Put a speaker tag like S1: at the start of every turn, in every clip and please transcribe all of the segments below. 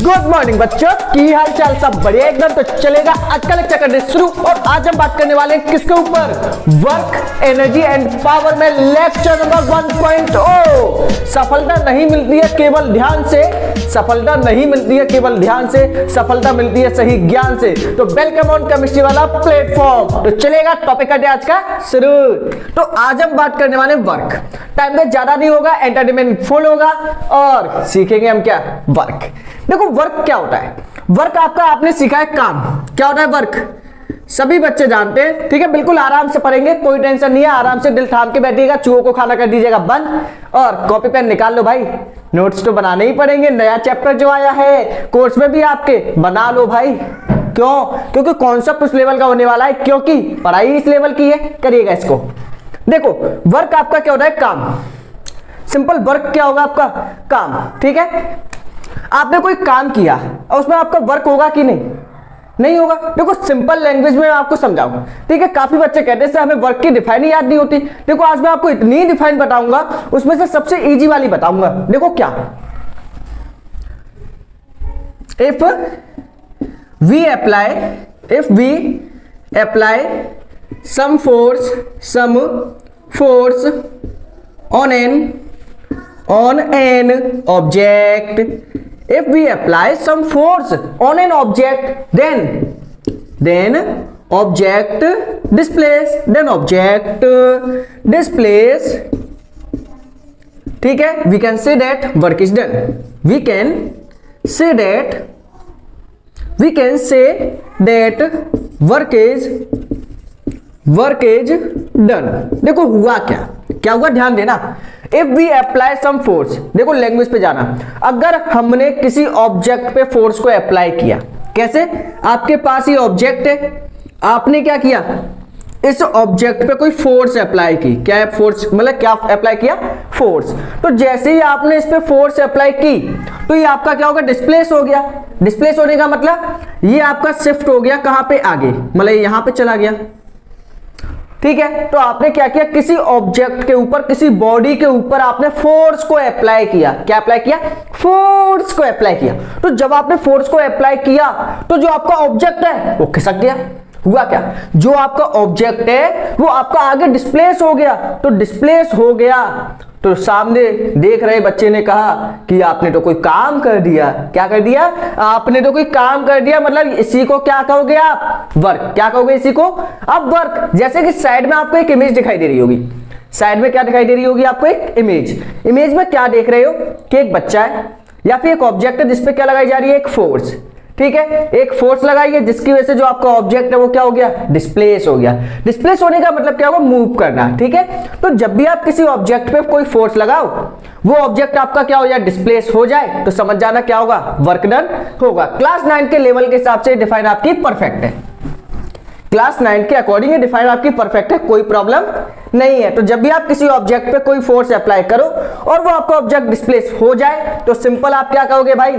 S1: Good morning बच्चों, की हाल चाल? सब बढ़िया एकदम। तो चलेगा आज का लेक्चर करने शुरू। और आज हम बात करने वाले हैं किसके ऊपर? वर्क, एनर्जी एंड पावर में लेक्चर नंबर 1.0। सफलता नहीं मिलती है केवल ध्यान से, सफलता नहीं मिलती है केवल ध्यान से, सफलता मिलती है सही ज्ञान से। तो वेलकम ऑन केमिस्ट्री वाला प्लेटफॉर्म। तो चलेगा टॉपिक करते आज का शुरू। तो आज हम बात करने वाले वर्क। टाइम में ज्यादा नहीं होगा, एंटरटेनमेंट फुल होगा और सीखेंगे हम क्या? वर्क। देखो वर्क क्या होता है? वर्क आपका आपने सीखा है काम। क्या होता है वर्क? सभी बच्चे जानते हैं, ठीक है। बिल्कुल आराम से पढ़ेंगे, कोई टेंशन नहीं है। आराम से दिल थाम के बैठिएगा, चूहों को खाना कर दीजिएगा बंद और कॉपी पेन निकाल लो भाई। नोट्स तो बनाने ही पड़ेंगे। नया चैप्टर जो आया है कोर्स में भी आपके, बना लो भाई। क्यों? क्योंकि कॉन्सेप्ट उस लेवल का होने वाला है, क्योंकि पढ़ाई इस लेवल की है। करिएगा इसको। देखो वर्क आपका क्या होता है? काम। सिंपल वर्क क्या होगा आपका? काम, ठीक है। आपने कोई काम किया और उसमें आपका वर्क होगा कि नहीं? नहीं होगा। देखो सिंपल लैंग्वेज में मैं आपको समझाऊंगा, ठीक है। काफी बच्चे कहते हैं हमें वर्क की डिफाइन याद नहीं होती। देखो आज मैं आपको इतनी डिफाइन बताऊंगा, उसमें से सबसे इजी वाली बताऊंगा। देखो क्या? If we apply some force on an object, if we apply some force on an object, then object displace, ठीक है। we can say that work is done, we can say that work is done। देखो हुआ क्या हुआ? ध्यान देना। If we apply some force, देखो language पे जाना। अगर हमने किसी ऑब्जेक्ट पे फोर्स को अप्लाई किया, कैसे? आपके पास ये ऑब्जेक्ट है, आपने क्या किया? इस ऑब्जेक्ट पे कोई फोर्स अप्लाई की। क्या है फोर्स? मतलब क्या अप्लाई किया? फोर्स। तो जैसे ही आपने इस पे फोर्स अप्लाई की तो ये आपका क्या होगा? डिस्प्लेस हो गया। डिस्प्लेस होने का मतलब ये आपका शिफ्ट हो गया कहां पे? आगे, मतलब यहां पे चला गया, ठीक है। तो आपने क्या किया? किसी ऑब्जेक्ट के ऊपर, किसी बॉडी के ऊपर आपने फोर्स को अप्लाई किया। क्या अप्लाई किया? फोर्स को अप्लाई किया। तो जब आपने फोर्स को अप्लाई किया तो जो आपका ऑब्जेक्ट है वो खिसक गया। हुआ क्या? जो आपका ऑब्जेक्ट है वो आपका आगे डिस्प्लेस हो गया। तो डिस्प्लेस हो गया तो सामने देख रहे बच्चे ने कहा कि आपने तो कोई काम कर दिया। क्या कर दिया? आपने तो कोई काम कर दिया। मतलब इसी को क्या कहोगे आप? वर्क। क्या कहोगे इसी को? अब वर्क। जैसे कि साइड में आपको एक इमेज दिखाई दे रही होगी। साइड में क्या दिखाई दे रही होगी आपको? एक इमेज में क्या देख रहे हो कि एक बच्चा है या फिर एक ऑब्जेक्ट है जिसपे क्या लगाई जा रही है? एक फोर्स, ठीक है। एक फोर्स लगाई है जिसकी वजह से जो आपका ऑब्जेक्ट है वो क्या हो गया? डिस्प्लेस हो गया। डिस्प्लेस होने का मतलब क्या होगा? मूव करना, ठीक है। तो जब भी आप किसी ऑब्जेक्ट पे कोई फोर्स लगाओ, वो ऑब्जेक्ट आपका क्या हो जाए? डिस्प्लेस हो जाए, तो समझ जाना क्या होगा? वर्क डन होगा। क्लास 9 के लेवल के हिसाब से डिफाइन आपकी परफेक्ट है। क्लास 9 के अकॉर्डिंग डिफाइन आपकी परफेक्ट है, कोई प्रॉब्लम नहीं है। तो जब भी आप किसी ऑब्जेक्ट पे कोई फोर्स अप्लाई करो और वो आपका ऑब्जेक्ट डिस्प्लेस हो जाए तो सिंपल आप क्या कहोगे? भाई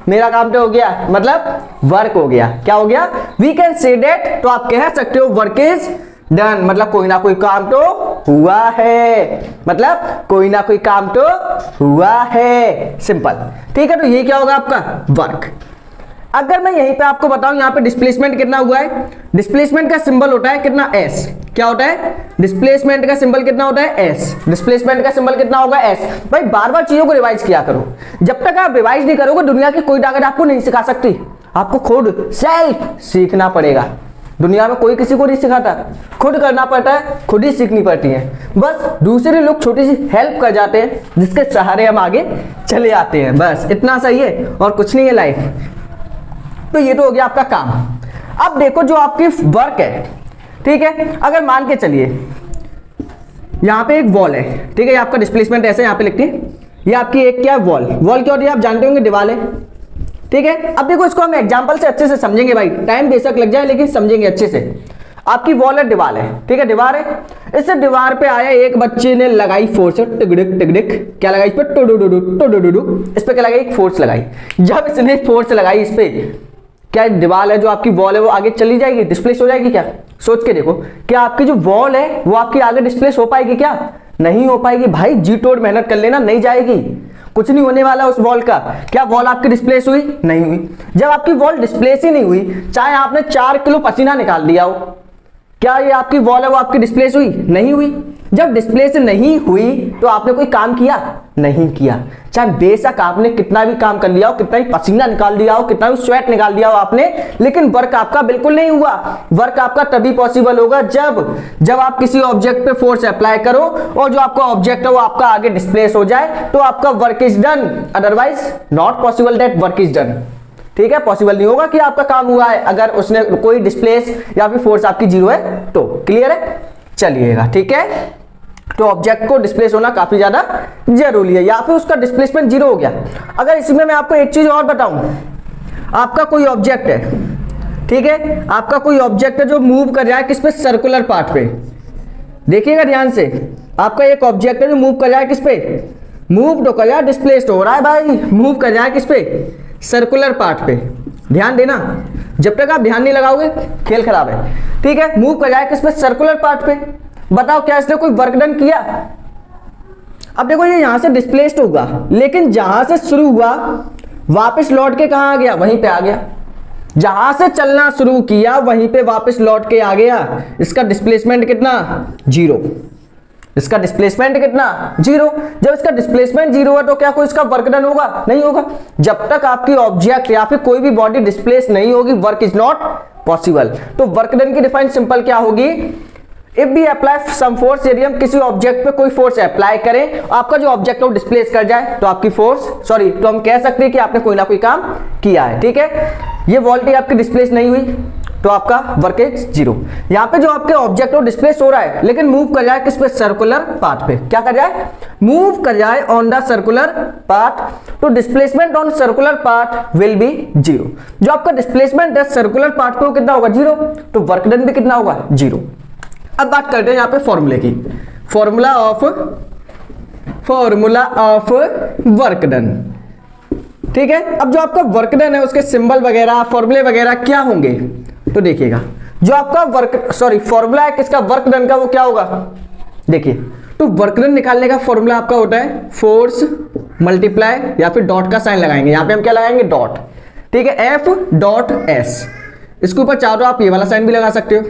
S1: मेरा काम तो हो गया, मतलब वर्क हो गया। क्या हो गया? We can say that. तो आप कह सकते हो वर्क इज डन, मतलब कोई ना कोई काम तो हुआ है, मतलब कोई ना कोई काम तो हुआ है। सिंपल, ठीक है। तो ये क्या होगा आपका? वर्क। अगर मैं यहीं पे आपको बताऊं यहाँ पे डिस्प्लेसमेंट कितना हुआ है? डिस्प्लेसमेंट का सिंबल होता है कितना? एस। क्या होता है? डिस्प्लेसमेंट का सिंबल कितना होता है? एस। डिस्प्लेसमेंट का सिंबल कितना होगा? एस। भाई बार बार चीजों को रिवाइज किया करो। जब तक आप रिवाइज नहीं करोगे दुनिया की कोई ताकत आपको नहीं सिखा सकती। आपको खुद सेल्फ सीखना पड़ेगा। दुनिया में कोई किसी को नहीं सिखाता, खुद करना पड़ता है, खुद ही सीखनी पड़ती है। बस दूसरे लोग छोटी सी हेल्प कर जाते हैं जिसके सहारे हम आगे चले आते हैं। बस इतना सही है और कुछ नहीं है लाइफ। तो ये तो हो गया आपका काम। अब देखो जो आपकी वर्क है, ठीक है। अगर मान के चलिए यहां पे एक वॉल है, ठीक है। ये आपका डिस्प्लेसमेंट ऐसे यहां पे लिखते हैं। ये आपकी एक क्या है? वॉल। वॉल क्या होती है? आप जानते होंगे, दीवार है, ठीक है। अब देखो इसको हम एग्जांपल से अच्छे से समझेंगे भाई। टाइम बेशक लग जाए लेकिन समझेंगे अच्छे से। आपकी वॉल है, दीवार है, ठीक है। दीवार है, इस दीवार पे आया एक बच्चे ने लगाई फोर्स, टिकडिक टिकडिक। क्या लगाई? इस पे टुडुडुडु। इस पे क्या लगाई? एक फोर्स लगाई। जब इसने फोर्स लगाई इस पे, क्या दीवार है जो आपकी वॉल है वो आगे चली जाएगी? डिस्प्लेस हो जाएगी क्या? सोच के देखो, क्या आपकी जो वॉल है वो आपकी आगे डिस्प्लेस हो पाएगी? क्या नहीं हो पाएगी भाई। जी तोड़ मेहनत कर लेना, नहीं जाएगी। कुछ नहीं होने वाला उस बॉल का। क्या बॉल आपकी डिस्प्लेस हुई? नहीं हुई। जब आपकी बॉल डिस्प्लेस ही नहीं हुई, चाहे आपने 4 किलो पसीना निकाल दिया हो, क्या ये आपकी बॉल है वो आपकी डिस्प्लेस हुई? नहीं हुई। जब डिस्प्लेस नहीं हुई तो आपने कोई काम किया? नहीं किया। चाहे बेशक आपने कितना भी काम कर लिया हो, कितना ही पसीना निकाल दिया हो, कितना भी स्वेट निकाल दिया हो आपने, लेकिन वर्क आपका बिल्कुल नहीं हुआ। वर्क आपका तभी पॉसिबल होगा जब आप किसी ऑब्जेक्ट पे फोर्स अप्लाई करो और जो आपका ऑब्जेक्ट है वो आपका आगे डिस्प्लेस हो जाए, तो आपका work is done. Otherwise not possible that work is done. ठीक है, पॉसिबल नहीं होगा कि आपका काम हुआ है अगर उसने कोई डिस्प्लेस या फिर फोर्स आपकी जीरो है तो। क्लियर है? चलिएगा, ठीक है। तो ऑब्जेक्ट को डिस्प्लेस होना काफी ज्यादा जरूरी है, या फिर उसका डिस्प्लेसमेंट जीरो हो गया। अगर इसमें मैं आपको एक चीज और बताऊं, आपका कोई ऑब्जेक्ट है, ठीक है, आपका कोई ऑब्जेक्ट है जो मूव कर रहा है किस पे? सर्कुलर पार्ट पे। देखिएगा ध्यान से, आपका एक ऑब्जेक्ट है जो मूव कर रहा है किस पे? मूव तो कर रहा है, डिस्प्लेस हो रहा है भाई। मूव कर रहा है किस पे? सर्कुलर पार्ट पे। ध्यान देना, जब तक आप ध्यान नहीं लगाओगे खेल खराब है। ठीक है, मूव कर रहा है किस पे? सर्कुलर पार्ट पे। बताओ क्या इसने कोई वर्क डन किया? अब देखो ये यहां से डिस्प्लेस्ड होगा, लेकिन जहां से शुरू हुआ वापस लौट के कहां आ गया? वहीं पे आ गया। जहां से चलना शुरू किया वहीं पे वापस लौट के आ गया। इसका डिस्प्लेसमेंट कितना? जीरो। इसका डिस्प्लेसमेंट कितना? जीरो। जब इसका डिस्प्लेसमेंट जीरो है तो क्या कोई इसका वर्क डन होगा? नहीं होगा। जब तक आपकी ऑब्जेक्ट या फिर कोई भी बॉडी डिस्प्लेस नहीं होगी, वर्क इज नॉट पॉसिबल। तो वर्क डन की डिफाइन सिंपल क्या होगी? If we apply some force, यदि हम किसी ऑब्जेक्ट पे कोई फोर्स अप्लाई करें, आपका जो ऑब्जेक्ट है वो डिस्प्लेस कर जाए, तो आपकी फोर्स तो हम कह सकते हैं कि आपने कोई ना कोई काम किया है। ठीक है, ये वॉल्टी आपकी डिस्प्लेस नहीं हुई तो आपका वर्क इज जीरो। यहां पे जो आपके ऑब्जेक्ट है वो डिस्प्लेस हो रहा है, लेकिन मूव कर जाए किस पे? सर्कुलर पार्ट पे। क्या कर जाए? मूव कर जाए ऑन द सर्कुलर पार्ट, तो displacement on circular part will be zero. जो आपका डिस्प्लेसमेंट है सर्कुलर पार्ट पे वो कितना होगा? जीरो। तो वर्क डन भी कितना होगा? जीरो। अब बात करते हैं यहाँ पे फॉर्मूले की। Formula of work done. ठीक है, अब जो आपका वर्क डन है उसके सिंबल वगैरह, फॉर्मूले वगैरह क्या होंगे? तो देखिएगा, जो आपका फॉर्मूला है किसका? वर्क डन का, वो क्या होगा? देखिए, तो वर्क डन निकालने का फॉर्मूला आपका होता है फोर्स मल्टीप्लाई, या फिर डॉट का साइन लगाएंगे। यहां पे हम क्या लगाएंगे? डॉट। ठीक है, एफ डॉट एस। इसके ऊपर चाहो आप ये वाला साइन भी लगा सकते हो।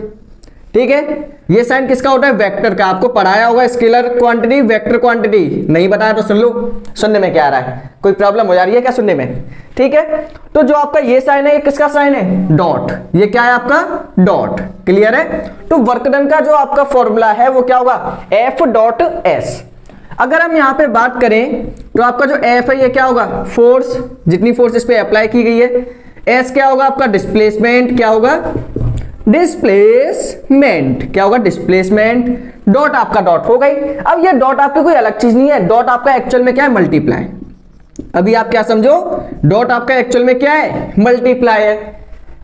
S1: ठीक है, ये साइन किसका होता है? वेक्टर का। आपको पढ़ाया होगा स्केलर क्वांटिटी, वेक्टर क्वांटिटी। नहीं बताया तो सुन लो, सुनने में क्या आ रहा है? कोई प्रॉब्लम हो जा रही है क्या सुनने में? ठीक है, तो जो आपका ये साइन है ये किसका साइन है? डॉट। ये क्या है आपका? डॉट। क्लियर है? तो वर्क डन का जो आपका फॉर्मूला है वो क्या होगा? F dot S. अगर हम यहां पे बात करें तो आपका जो एफ है ये क्या होगा? फोर्स, जितनी फोर्स इस पे अप्लाई की गई है। एस क्या होगा आपका? डिस्प्लेसमेंट। क्या होगा? डिस्प्लेसमेंट। क्या होगा? डिस्प्लेसमेंट। डॉट आपका डॉट हो गई। अब ये डॉट आपकी कोई अलग चीज नहीं है, डॉट आपका एक्चुअल में क्या है? मल्टीप्लाई। अभी आप क्या समझो? डॉट आपका एक्चुअल में क्या है? मल्टीप्लाई है।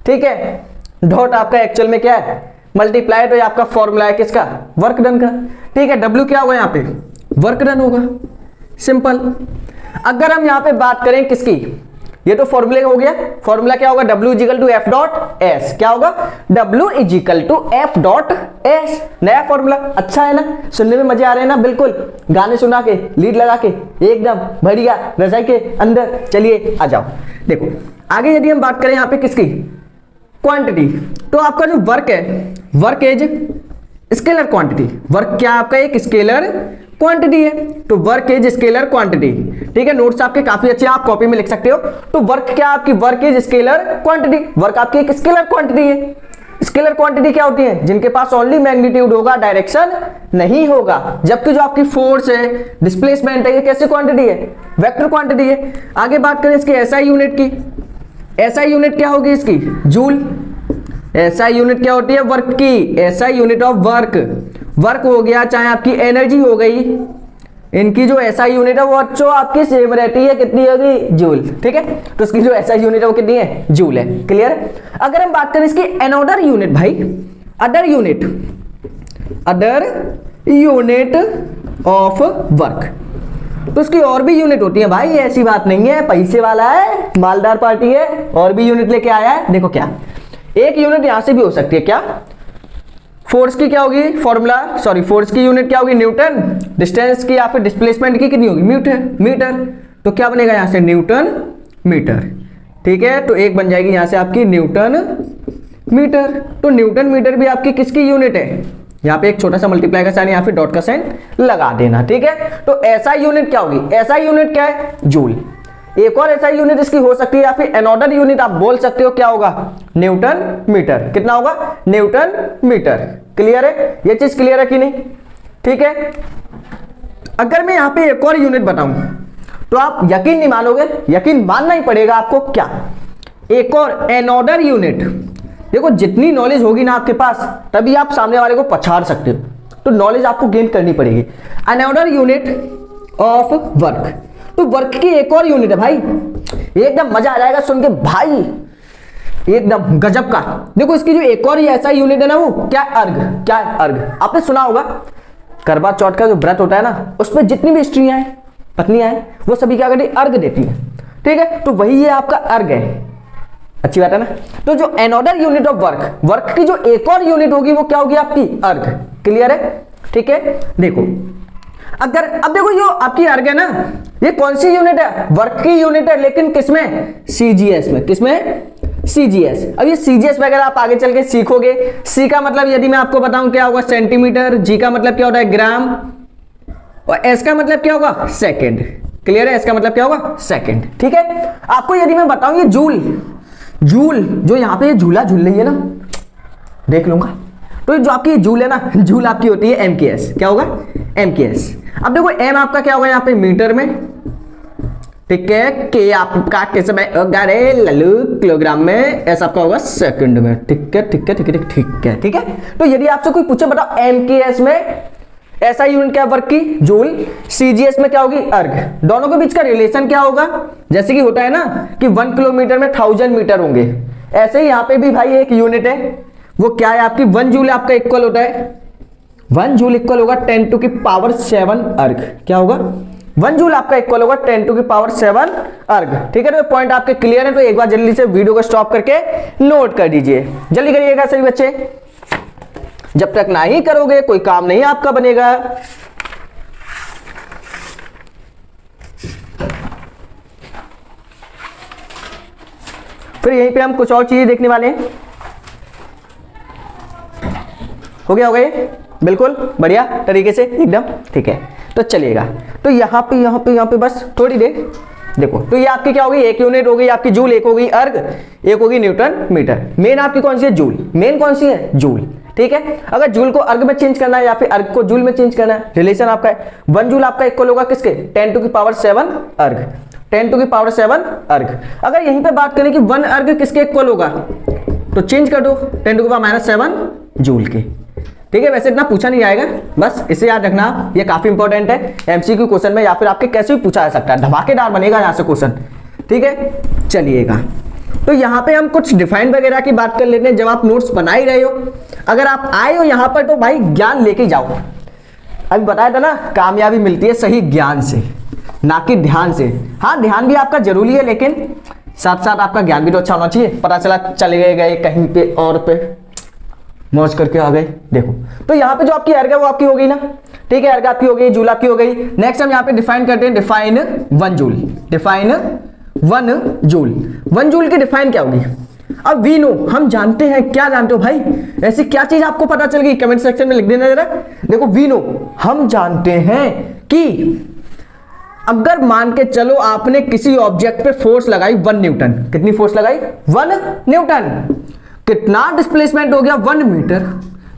S1: ठीक है, डॉट आपका एक्चुअल में क्या है? मल्टीप्लाई। तो ये आपका फॉर्मूला है किसका? वर्क डन का। ठीक है, डब्ल्यू क्या होगा? यहाँ पे वर्क डन होगा। सिंपल। अगर हम यहां पे बात करें किसकी, ये तो फॉर्मूले हो गया। फॉर्मूला क्या होगा? W equal to F dot S. क्या होगा? W equal to F dot S. नया फॉर्मूला, अच्छा है ना? सुनने में मजे आ रहे हैं ना? बिल्कुल, गाने सुना के, लीड लगा के, एकदम बढ़िया, रजाई के अंदर। चलिए आ जाओ, देखो आगे यदि हम बात करें यहाँ पे किसकी? क्वांटिटी। तो आपका जो वर्क है, work is scalar quantity. Work क्या आपका? एक स्केलर क्वांटिटी है, तो वर्क इज स्केलर क्वांटिटी। ठीक है, नोट्स आपके काफी अच्छे, आप कॉपी में लिख सकते हो। तो वर्क क्या आपकी? Work is scalar quantity. Work आपकी एक स्केलर क्वांटिटी है। स्केलर क्वांटिटी क्या होती है? जिनके पास ओनली मैग्नीट्यूड होगा, डायरेक्शन नहीं होगा। जबकि जो आपकी फोर्स है, डिस्प्लेसमेंट है, ये कैसी क्वांटिटी है? वेक्टर क्वांटिटी है। आगे बात करें इसकी एसआई यूनिट की। एसआई यूनिट क्या होगी इसकी? जूल। एसआई यूनिट क्या होती है? वर्क की। SI unit of work, work हो गया, चाहे आपकी एनर्जी हो गई, इनकी जो एसआई यूनिट है वो जो आपकी सेम रहती है, कितनी होगी? जूल। ठीक है, तो इसकी जो एसआई यूनिट है वो कितनी है? जूल है। क्लियर? अगर हम बात करें इसकी अनदर यूनिट भाई, अदर यूनिट ऑफ वर्क, तो उसकी और भी यूनिट होती है भाई, ऐसी बात नहीं है। पैसे वाला है, मालदार पार्टी है, और भी यूनिट लेके आया है। देखो क्या, एक यूनिट यहां से भी हो सकती है। क्या? फोर्स की क्या होगी? फॉर्मूला, फोर्स की यूनिट क्या होगी? न्यूटन। डिस्टेंस की या फिर डिस्प्लेसमेंट की कितनी होगी? मीटर। तो क्या बनेगा यहां से न्यूटन मीटर। ठीक है, तो एक बन जाएगी यहां से आपकी न्यूटन मीटर। तो न्यूटन मीटर भी आपकी किसकी यूनिट है, यहाँ पे एक छोटा सा मल्टीप्लाई का साइन या फिर डॉट का साइन लगा देना। ठीक है, तो ऐसा यूनिट क्या होगी, ऐसा यूनिट क्या है, जूल। एक और ऐसा यूनिट इसकी हो सकती है या फिर अनदर यूनिट आप बोल सकते हो, क्या होगा, न्यूटन मीटर। कितना होगा, न्यूटन मीटर। क्लियर है, ये चीज क्लियर है कि नहीं। ठीक है, अगर मैं यहां पे एक और यूनिट बताऊं तो आप यकीन नहीं मानोगे, यकीन मानना ही पड़ेगा आपको। क्या, एक और अनदर यूनिट। देखो जितनी नॉलेज होगी ना आपके पास तभी आप सामने वाले को पछाड़ सकते हो, तो नॉलेज आपको गेन करनी पड़ेगी। अनदर यूनिट ऑफ वर्क, तो वर्क की एक और यूनिट है भाई, एकदम मजा आ जाएगा सुन के भाई, एकदम गजब का। देखो इसकी जो एक और ऐसा यूनिट है ना, वो क्या, अर्घ। क्या है, अर्घ। आपने सुना होगा करवा चौथ का जो व्रत होता है ना, उसमें जितनी भी स्त्रियां हैं, पत्नियां हैं, वो सभी क्या करती है, अर्घ देती है। ठीक है, तो वही ये आपका अर्घ है। अच्छी बात है ना। तो जो another unit of work, work की जो एक और यूनिट होगी वो क्या होगी, आपकी अर्घ। क्लियर है। ठीक है, देखो अगर अब देखो जो आपकी अर्घ है ना, ये कौन सी यूनिट है, वर्क की यूनिट है, लेकिन किसमें, सीजीएस में। किसमें, सीजीएस। अब ये सीजीएस वगैरह आप आगे चल के सीखोगे। सी का मतलब यदि मैं आपको बताऊं क्या होगा, सेंटीमीटर। जी का मतलब क्या होता है, ग्राम। और एस का मतलब क्या होगा, सेकंड। क्लियर है, एस का मतलब क्या होगा, सेकंड। ठीक है, आपको यदि मैं बताऊं ये जूल, जूल जो यहाँ पे झूला झूल रही है ना, देख लूंगा, तो जो आपकी जूल है ना, जूल आपकी होती है एम के एस। क्या होगा, एम के एस। अब देखो एम आपका क्या होगा यहाँ पे, मीटर में। ठीक है, के आपका किसमें होगा रे लल्लू, किलोग्राम में। एस आपका होगा सेकंड में। ठीक है, ठीक है, ठीक है, ठीक है, ठीक है। तो यदि आपसे कोई पूछे बताओ एम के एस में ऐसा यूनिट क्या, वर्क की, जूल। सीजीएस में क्या होगी, अर्घ। दोनों के बीच का रिलेशन क्या होगा, जैसे कि होता है ना कि 1 किलोमीटर में 1000 मीटर होंगे, ऐसे ही यहाँ पे भी भाई एक यूनिट है, वो क्या है आपकी, 1 जूल आपका इक्वल होता है, 1 जूल इक्वल होगा 10⁷ अर्घ। क्या होगा, 1 जूल आपका इक्वल होगा 10⁷ अर्घ। ठीक है, तो पॉइंट आपके क्लियर है। तो एक बार जल्दी से वीडियो को स्टॉप करके नोट कर दीजिए, जल्दी करिएगा सभी बच्चे। जब तक ना ही करोगे कोई काम नहीं आपका बनेगा। फिर यहीं पे हम कुछ और चीजें देखने वाले हैं। हो गया, हो गया, बिल्कुल बढ़िया तरीके से एकदम। ठीक है, तो चलिएगा। तो यहाँ पे बस थोड़ी देर देखो। तो ये आपकी क्या होगी, एक यूनिट हो गई आपकी जूल, एक होगी अर्घ, एक होगी न्यूटन मीटर। मेन आपकी कौन सी है, जूल। मेन कौन सी है, जूल। ठीक है, अगर जूल को अर्घ में चेंज करना है या फिर अर्घ को जूल में चेंज करना है, रिलेशन आपका है 1 जूल आपका इक्वल होगा किसके, 10⁷ अर्घ। 10⁷ अर्घ। अगर यहीं पे बात करें कि 1 अर्घ किसके इक्वल होगा, तो चेंज कर दो 10⁻⁷ जूल के। ठीक है, वैसे इतना पूछा नहीं जाएगा, बस इसे याद रखना, ये काफी इंपॉर्टेंट है एमसीक्यू क्वेश्चन में, या फिर आपके कैसे भी पूछा जा सकता है, धमाकेदार बनेगा यहां से क्वेश्चन। ठीक है, चलिएगा। तो यहाँ पे हम कुछ डिफाइन वगैरह की बात कर लेते हैं। जब आप नोट्स बना ही रहे हो, अगर आप आए हो यहाँ पर तो भाई ज्ञान लेके जाओ। अभी बताया था ना, कामयाबी मिलती है सही ज्ञान से, ना कि ध्यान से। हाँ, ध्यान भी आपका जरूरी है, लेकिन साथ साथ आपका ज्ञान भी तो अच्छा होना चाहिए। पता चला चले गए कहीं पे और पे मौज करके आ गए। देखो, तो यहाँ पे जो आपकी अर्घ है वो आपकी हो गई ना। ठीक है, अर्घ आपकी हो गई, जूल आपकी हो गई। नेक्स्ट हम यहाँ पे डिफाइन करते हैं, define 1 joule. Define 1 joule. 1 joule की डिफाइन क्या होगी, अब वी नो, हम जानते हैं। क्या जानते हो भाई, ऐसी क्या चीज आपको पता चल गई, कमेंट सेक्शन में लिख देना जरा। देखो, वी नो, हम जानते हैं कि अगर मान के चलो आपने किसी ऑब्जेक्ट पे फोर्स लगाई 1 न्यूटन। कितनी फोर्स लगाई, 1 न्यूटन। कितना डिस्प्लेसमेंट हो गया, 1 मीटर।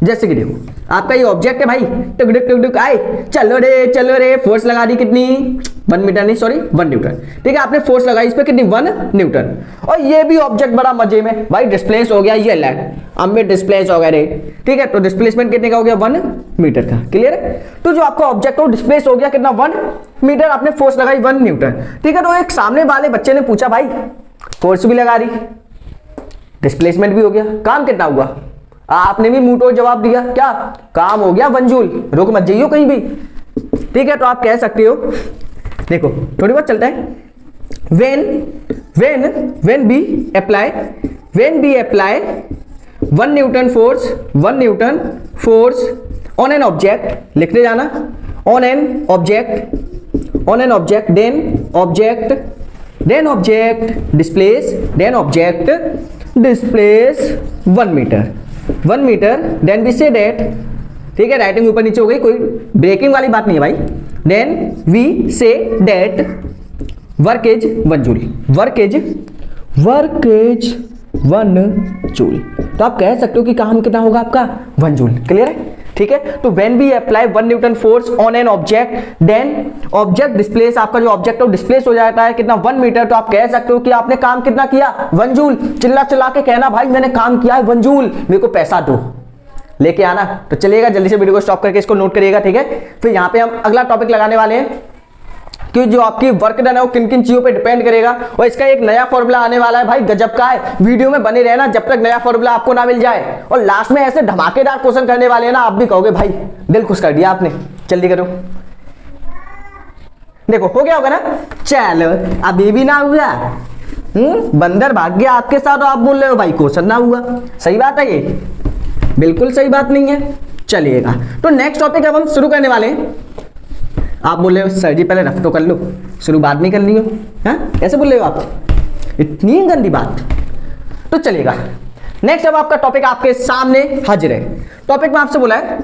S1: जैसे कि देखो, आपका ये ऑब्जेक्ट है भाई, टुक टुक आए, चलो रे, फोर्स लगा दी कितनी, 1 मीटर नहीं, सॉरी 1 न्यूटन। ठीक है, आपने फोर्स लगाई इस पे कितनी, 1 न्यूटन। और ये भी ऑब्जेक्ट बड़ा मजे में भाई डिस्प्लेस हो गया, ये लैग अब में डिस्प्लेस हो गया रे। ठीक है, तो डिस्प्लेसमेंट कितने का हो गया, 1 मीटर का। क्लियर है, तो जो आपका ऑब्जेक्ट हो डिस्प्लेस हो गया कितना, 1 मीटर। आपने फोर्स लगाई 1 न्यूटन। ठीक है, तो एक सामने वाले बच्चे ने पूछा भाई फोर्स भी लगा दी, डिस्प्लेसमेंट भी हो गया, काम कितना हुआ। आपने भी मुंह तोड़ जवाब दिया, क्या काम हो गया, 1 जूल। रुक मत जाइयो कहीं भी। ठीक है, तो आप कह सकते हो, देखो थोड़ी बहुत चलता है, when we apply 1 newton force on an object, लिखते जाना, on an object on an object, then object displace 1 meter, then we say that, ठीक है, राइटिंग ऊपर नीचे हो गई, कोई ब्रेकिंग वाली बात नहीं है भाई, then we say that work is 1 joule, work is 1 joule. तो आप कह सकते हो कि काम कितना होगा आपका 1 जूल। क्लियर है? ठीक है। तो when we apply 1 newton force on an object, then object displace, आपका जो ऑब्जेक्ट है वो डिस्प्लेस हो जाता है कितना 1 मीटर। तो आप कह सकते हो कि आपने काम कितना किया 1 जूल। चिल्ला चिल्ला के कहना भाई मैंने काम किया है 1 जूल, मेरे को पैसा दो, लेके आना। तो चलिएगा, जल्दी से वीडियो को स्टॉप करके इसको नोट करिएगा। ठीक है। फिर यहाँ पे हम अगला टॉपिक लगाने वाले हैं कि जो आपकी वर्क डन है वो किन किन चीजों पे डिपेंड करेगा, और इसका एक नया फॉर्मूला आने वाला है भाई, गजब का है। वीडियो में बने रहना जब तक नया फॉर्मूला आपको ना मिल जाए, और लास्ट में ऐसे धमाकेदार क्वेश्चन करने वाले हैं ना, आप भी कहोगे भाई दिल खुश कर दिया आपने। जल्दी करो, देखो हो गया होगा ना। चलो अभी भी ना हुआ, बंदर भाग गया आपके साथ, और आप बोल रहे हो भाई क्वेश्चन ना हुआ। सही बात है ये? बिल्कुल सही बात नहीं है। चलिएगा, तो नेक्स्ट टॉपिक अब हम शुरू करने वाले हैं। आप बोल रहे हो सर जी पहले रफ तो कर लो, शुरू बाद में कर लियो, हाँ ऐसे बोल रहे हो आप, इतनी गंदी बात। तो चलेगा, नेक्स्ट अब आपका टॉपिक आपके सामने हाजिर है। टॉपिक में आपसे बोला है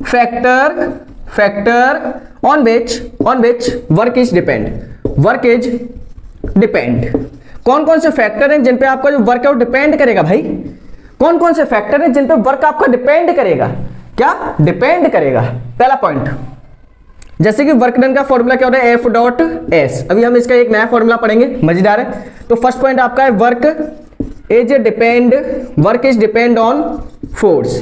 S1: factor on which work is depend. कौन कौन से फैक्टर हैं जिन पे आपका जो वर्क है वो डिपेंड करेगा भाई? कौन कौन से फैक्टर हैं जिन पे वर्क आपका डिपेंड करेगा? क्या डिपेंड करेगा? पहला पॉइंट, जैसे कि वर्क डन का फॉर्मूला क्या होता है, F.S। अभी हम इसका एक नया फॉर्मूला पढ़ेंगे, मजेदार है। तो फर्स्ट पॉइंट आपका है work is depend on force.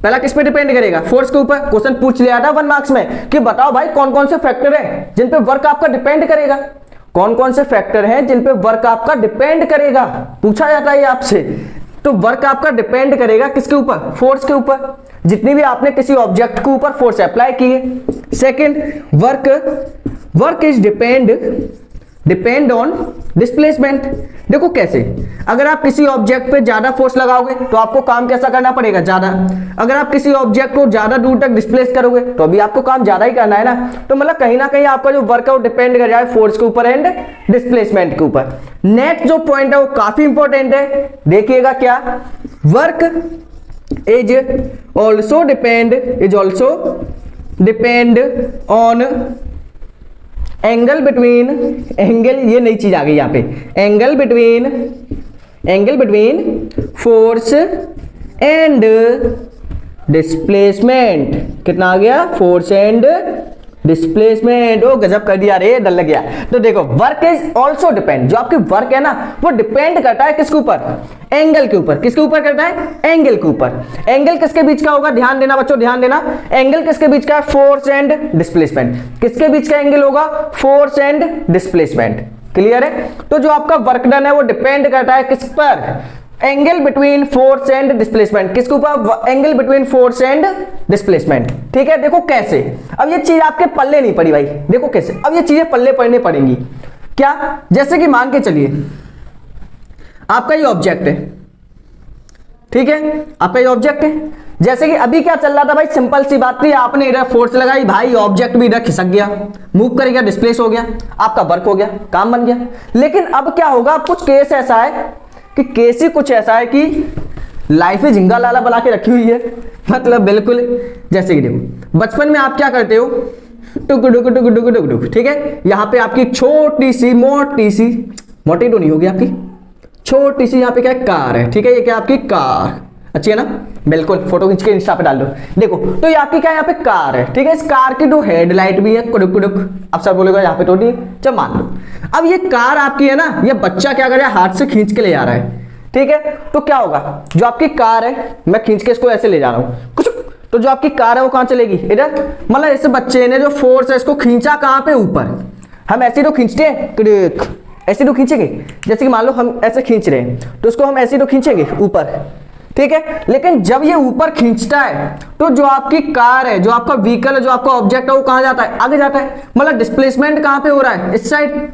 S1: पहला किस पे डिपेंड करेगा? फोर्स के ऊपर। क्वेश्चन पूछ लिया था 1 मार्क्स में कि बताओ भाई कौन कौन से फैक्टर है जिन पे वर्क आपका डिपेंड करेगा। कौन कौन से फैक्टर हैं जिन पे वर्क आपका डिपेंड करेगा, पूछा जाता है आपसे। तो वर्क आपका डिपेंड करेगा किसके ऊपर? फोर्स के ऊपर, जितनी भी आपने किसी ऑब्जेक्ट के ऊपर फोर्स अप्लाई की है। Second, work is depend on displacement. देखो कैसे, अगर आप किसी ऑब्जेक्ट पे ज्यादा फोर्स लगाओगे तो आपको काम कैसा करना पड़ेगा? ज्यादा। अगर आप किसी ऑब्जेक्ट को ज्यादा दूर तक डिस्प्लेस करोगे तो अभी आपको काम ज्यादा ही करना है ना। तो मतलब कहीं ना कहीं आपका जो वर्क है वो डिपेंड कर जाए फोर्स के ऊपर एंड डिस्प्लेसमेंट के ऊपर। नेक्स्ट जो पॉइंट है वो काफी इंपॉर्टेंट है, देखिएगा क्या, work is also depend on angle between, angle ये नई चीज आ गई यहाँ पे, angle between force and displacement. कितना आ गया? Force and displacement. ओ गजब कर दिया रे, डर लग गया। तो देखो वर्क इज ऑल्सो डिपेंड, जो आपकी वर्क है ना वो डिपेंड करता है किसके ऊपर? एंगल के ऊपर। किसके ऊपर करता है? एंगल के ऊपर। एंगल किसके बीच का होगा? ध्यान देना बच्चों, ध्यान देना। एंगल किसके बीच का है? Force and displacement. किसके बीच का एंगल होगा? Force and displacement. क्लियर है? तो जो आपका वर्क डन है वो डिपेंड करता है किस पर? Angle between force and displacement. किसके ऊपर? Angle between force and displacement. ठीक है। देखो कैसे, अब ये चीज आपके पल्ले नहीं पड़ी भाई, देखो कैसे अब ये चीजें पल्ले पड़ने पड़ेंगी। क्या? जैसे कि मान के चलिए आपका ये ऑब्जेक्ट है, ठीक है, आपका ये ऑब्जेक्ट है। जैसे कि अभी क्या चल रहा था भाई, सिंपल सी बात थी, आपने इधर फोर्स लगाई भाई, ऑब्जेक्ट भी इधर खिसक गया, मूव कर गया, डिस्प्लेस हो गया, आपका वर्क हो गया, काम बन गया। लेकिन अब क्या होगा, कुछ केस ऐसा है कि केस ही कुछ ऐसा है कि लाइफ में झिंगा लाला बना के रखी हुई है। मतलब बिल्कुल जैसे कि देखो बचपन में आप क्या करते हो, टुक टुक टुक टुक टुक टुक, ठीक है, यहाँ पे आपकी छोटी सी मोटी तो नहीं होगी आपकी, छोटी सी यहाँ पे क्या है, कार है, ठीक है, ये क्या आपकी कार, अच्छी है ना, बिल्कुल, फोटो खींच के इंस्टा पे डाल दो। देखो तो ये आपकी क्या है, यहाँ पे कार है, ठीक है, इस कार की दो हेडलाइट भी है, कुडुक कुडुक, अब सर बोलेगा यहाँ पे तो नहीं, जब मान लो अब ये कार आपकी है ना, ये बच्चा क्या कर रहा है, हाथ से खींच के ले जा रहा है, ठीक है, तो क्या होगा, जो आपकी कार है, मैं खींच के इसको ऐसे ले जा रहा हूँ कुछ, तो जो आपकी कार है वो कहाँ चलेगी, इधर, मतलब इस बच्चे ने जो फोर्स है इसको खींचा कहाँ पे, ऊपर। हम ऐसे तो खींचते हैं, ऐसे तो खींचेंगे, जैसे कि मान लो हम ऐसे खींच रहे हैं तो उसको हम ऐसे तो खींचेंगे ऊपर, ठीक है, लेकिन जब ये ऊपर खींचता है तो जो आपकी कार है, जो आपका व्हीकल है, जो आपका ऑब्जेक्ट है वो कहाँ जाता है, आगे जाता है, मतलब डिस्प्लेसमेंट कहाँ पे हो रहा है, इस साइड।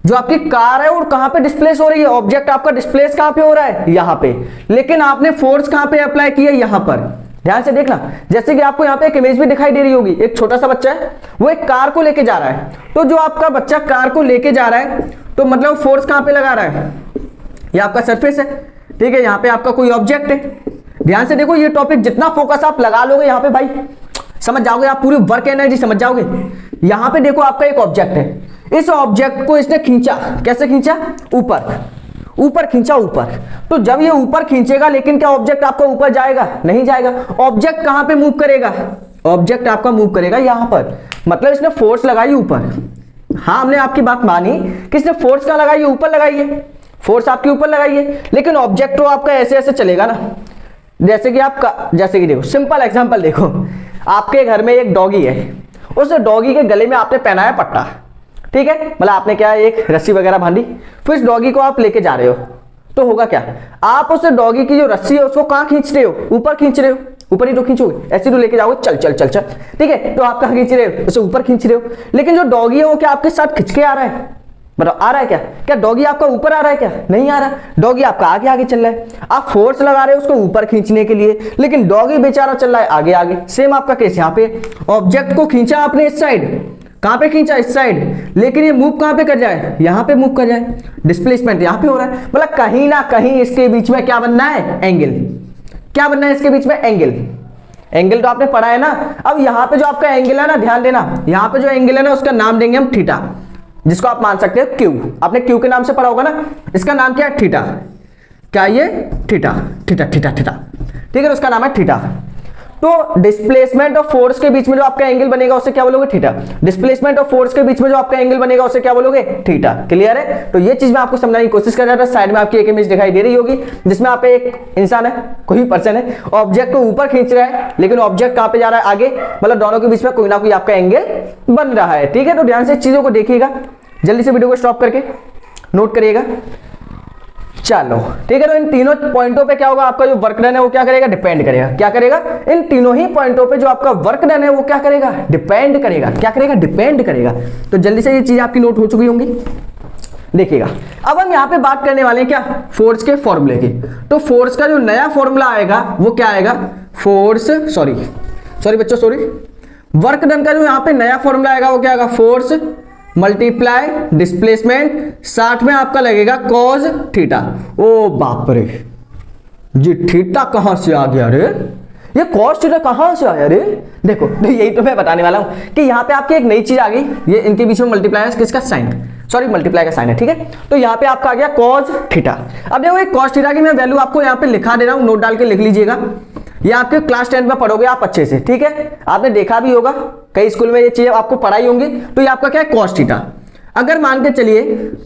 S1: जो आपकी कार है वो कहाँ पे डिस्प्लेस हो रही है, ऑब्जेक्ट आपका डिस्प्लेस कहाँ पे हो रहा है, यहाँ पे, लेकिन आपने फोर्स कहाँ पे अप्लाई की है, यहाँ पर, ध्यान से देखना, जैसे कि आपको यहाँ पे एक इमेज भी दिखाई दे रही होगी, एक छोटा सा बच्चा है वो एक कार को लेके जा रहा है। तो जो आपका बच्चा कार को लेके जा रहा है तो मतलब फोर्स कहाँ पे लगा रहा है, ये आपका सरफेस है, ठीक है, यहाँ पे आपका कोई ऑब्जेक्ट है। ध्यान से देखो, ये टॉपिक जितना फोकस आप लगा लोगे यहाँ पे भाई समझ जाओगे, आप पूरी वर्क एनर्जी समझ जाओगे। यहाँ पे देखो आपका एक ऑब्जेक्ट है, इस ऑब्जेक्ट को इसने खींचा, कैसे खींचा, ऊपर खींचा ऊपर। तो जब ये ऊपर खींचेगा लेकिन क्या ऑब्जेक्ट आपका ऊपर जाएगा, नहीं जाएगा। ऑब्जेक्ट कहां पे मूव करेगा, ऑब्जेक्ट आपका मूव करेगा यहां पर, मतलब इसने फोर्स लगाई ऊपर। हाँ हमने आपकी बात मानी कि इसने फोर्स कहां लगाई है, ऊपर लगाई है, फोर्स आपके ऊपर लगाई है, लेकिन ऑब्जेक्ट तो आपका ऐसे ऐसे चलेगा ना। जैसे कि देखो सिंपल एग्जांपल देखो, आपके घर में एक डॉगी है, उस डॉगी के गले में आपने पहनाया पट्टा, ठीक है, मतलब आपने क्या एक रस्सी वगैरह बांधी, फिर इस डॉगी को आप लेके जा रहे हो तो होगा क्या, आप उस डॉगी की जो रस्सी है उसको कहां खींच रहे हो, ऊपर खींच रहे हो, ऊपर ही तो खींचोगे, ऐसे तो लेके जाओगे चल चल चल चल, ठीक है, तो आप कहां खींच रहे हो, उसे ऊपर खींच रहे हो। लेकिन जो डॉगी है वो क्या आपके साथ खिंच के आ रहा है, बताओ आ रहा है क्या, क्या डॉगी आपका ऊपर आ रहा है, क्या नहीं आ रहा, डॉगी आपका आगे आगे चल रहा है। आप फोर्स लगा रहे हो उसको ऊपर खींचने के लिए, लेकिन डॉगी बेचारा चल रहा है आगे आगे। सेम आपका केस यहाँ पे, ऑब्जेक्ट को खींचा आपने इस साइड, कहां पे खींचा, इस साइड, लेकिन ये मूव कहां पे कर जाए, यहां पे मूव कर जाए, डिस्प्लेसमेंट यहां पे हो रहा है। मतलब कहीं ना कहीं इसके बीच में क्या बनना है, एंगल, क्या बनना है इसके बीच में, एंगल। एंगल तो आपने पढ़ा है ना। अब यहां पे जो आपका एंगल है ना, ध्यान देना, यहां पे जो एंगल है ना उसका नाम देंगे हम थीटा, जिसको आप मान सकते हो क्यू, आपने क्यू के नाम से पढ़ा होगा ना, इसका नाम क्या है, थीटा। क्या ये, थीटा, थीटा थीटा थीटा, ठीक है, उसका नाम है थीटा। तो डिस्प्लेसमेंट और फोर्स के बीच में जो आपका एंगल बनेगा उसे क्या बोलोगे, थीटा। डिस्प्लेसमेंट और फोर्स के बीच में जो आपका एंगल बनेगा उसे क्या बोलोगे, थीटा। क्लियर है। तो ये चीज मैं आपको समझाने की कोशिश कर रहा था। साइड में आपकी एक इमेज दिखाई दे रही होगी जिसमें आप एक इंसान है, कोई पर्सन है, ऑब्जेक्ट को ऊपर खींच रहा है, लेकिन ऑब्जेक्ट कहां पे जा रहा है, आगे, मतलब दोनों के बीच में कोई ना कोई आपका एंगल बन रहा है। ठीक है, तो ध्यान से चीजों को देखिएगा, जल्दी से वीडियो को स्टॉप करके नोट करिएगा। चलो ठीक है, तो इन तीनों पॉइंटों पे क्या होगा, आपका जो वर्क डन है वो क्या करेगा, डिपेंड करेगा। क्या करेगा, इन तीनों ही पॉइंटों पे जो आपका वर्क डन है वो क्या करेगा, डिपेंड करेगा। क्या करेगा, डिपेंड करेगा। तो जल्दी से ये चीज आपकी नोट हो चुकी होंगी, देखिएगा। अब हम यहां पे बात करने वाले हैं क्या, फोर्स के फॉर्मूले की। तो फोर्स का जो नया फॉर्मूला आएगा वो क्या आएगा, फोर्स, सॉरी बच्चों, वर्क डन का जो यहां पे नया फॉर्मूला आएगा वो क्या आएगा, फोर्स मल्टीप्लाई डिस्प्लेसमेंट, साथ में आपका लगेगा कॉज थीटा। ओ बाप रे जी, थीटा कहां से आ गया रे, ये कॉस थीटा कहां से आया रे। देखो यही तो मैं बताने वाला हूं कि यहां पे आपकी एक नई चीज आ गई, ये इनके बीच में मल्टीप्लाई है, किसका साइन, सॉरी मल्टीप्लाई का साइन है। ठीक है, तो यहां पे आपका आ गया कॉस थीटा। अब देखो ये कॉस थीटा की मैं वैल्यू आपको यहां पे लिखा दे रहा हूं, नोट डाल के लिख लीजिएगा। ये आपके क्लास 10 में पढ़ोगे आप अच्छे से, ठीक है, आपने देखा भी होगा, कई स्कूल में ये चीजें आपको पढ़ाई होंगी। तो ये आपका क्या है, कॉस थीटा। अगर मान के चलिए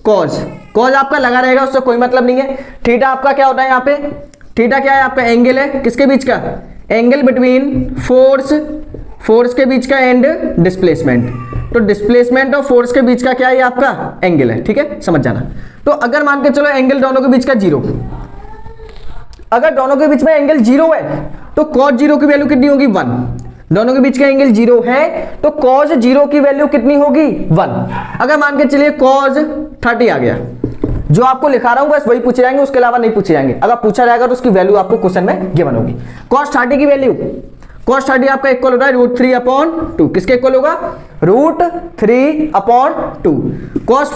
S1: कॉज आपका लगा रहेगा, उससे कोई मतलब नहीं है। थीटा आपका क्या होता है, यहाँ पे थीटा क्या है, आपका एंगल है, किसके बीच का, एंगल बिटवीन फोर्स के बीच का एंड डिस्प्लेसमेंट। तो डिस्प्लेसमेंट और फोर्स के बीच का क्या है, आपका एंगल है। ठीक है, समझ जाना। तो अगर मान के चलो एंगल दोनों के बीच का 0, अगर दोनों के बीच में एंगल 0 है तो कॉस 0 की वैल्यू कितनी होगी, 1। दोनों के बीच का एंगल 0 है तो कॉस 0 की वैल्यू कितनी होगी, 1। अगर मान के चलिए कॉस 30 आ गया, जो आपको लिखा रहा हूं बस वही पूछे जाएंगे, उसके अलावा नहीं पूछे जाएंगे। अगर पूछा जाएगा तो उसकी वैल्यू आपको क्वेश्चन में गिवन होगी। कॉस 30 की वैल्यू, कॉस 30 आपका इक्वल होता है √3/2, किसके इक्वल होगा, √3/2। कॉस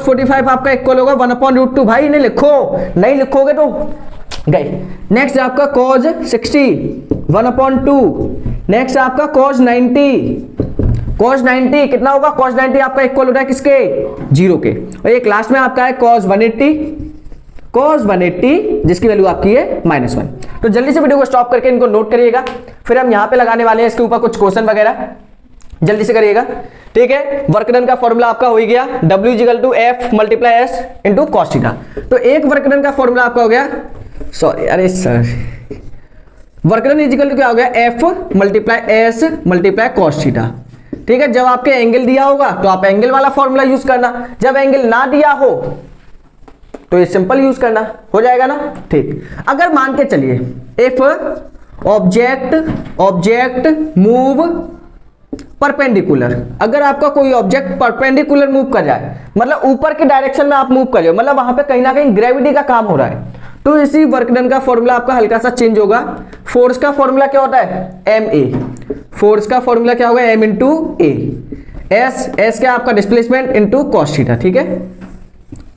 S1: 45 आपका इक्वल होगा 1/√2। भाई इन्हें लिखो, नहीं लिखोगे तो गए। नेक्स्ट आपका cos 60 1/2। नेक्स्ट आपका cos 90 कितना होगा, cos 90 आपका इक्वल होता है किसके, 0 के। और एक लास्ट में आपका है cos 180 जिसकी वैल्यू आपकी है -1। तो जल्दी से वीडियो को स्टॉप करके इनको नोट करिएगा, फिर हम यहां पे लगाने वाले हैं इसके ऊपर कुछ क्वेश्चन वगैरह, जल्दी से करिएगा। ठीक है, वर्क डन का फॉर्मूला आपका हो गया W = F × S × cos theta. तो एक वर्क डन का फॉर्मूला आपका हो गया, सॉरी अरे sir, work done equal to क्या हो गया, F × S × cos थीटा। ठीक है, जब आपके एंगल दिया होगा तो आप एंगल वाला फॉर्मूला यूज करना, जब एंगल ना दिया हो तो ये सिंपल यूज करना, हो जाएगा ना। ठीक, अगर मान के चलिए इफ ऑब्जेक्ट मूव परपेंडिकुलर, अगर आपका कोई ऑब्जेक्ट परपेंडिकुलर मूव कर जाए, मतलब ऊपर की डायरेक्शन में आप मूव कर रहे हो, मतलब वहां पे कहीं ना कहीं ग्रेविटी का काम हो रहा है, तो इसी वर्क डन का फॉर्मूला आपका हल्का सा चेंज होगा। फोर्स का फॉर्मूला क्या होता है, एम ए, फोर्स का फॉर्मूला क्या होगा, एम इंटू ए, एस क्या आपका डिस्प्लेसमेंट इंटू कॉस थीटा, ठीक है।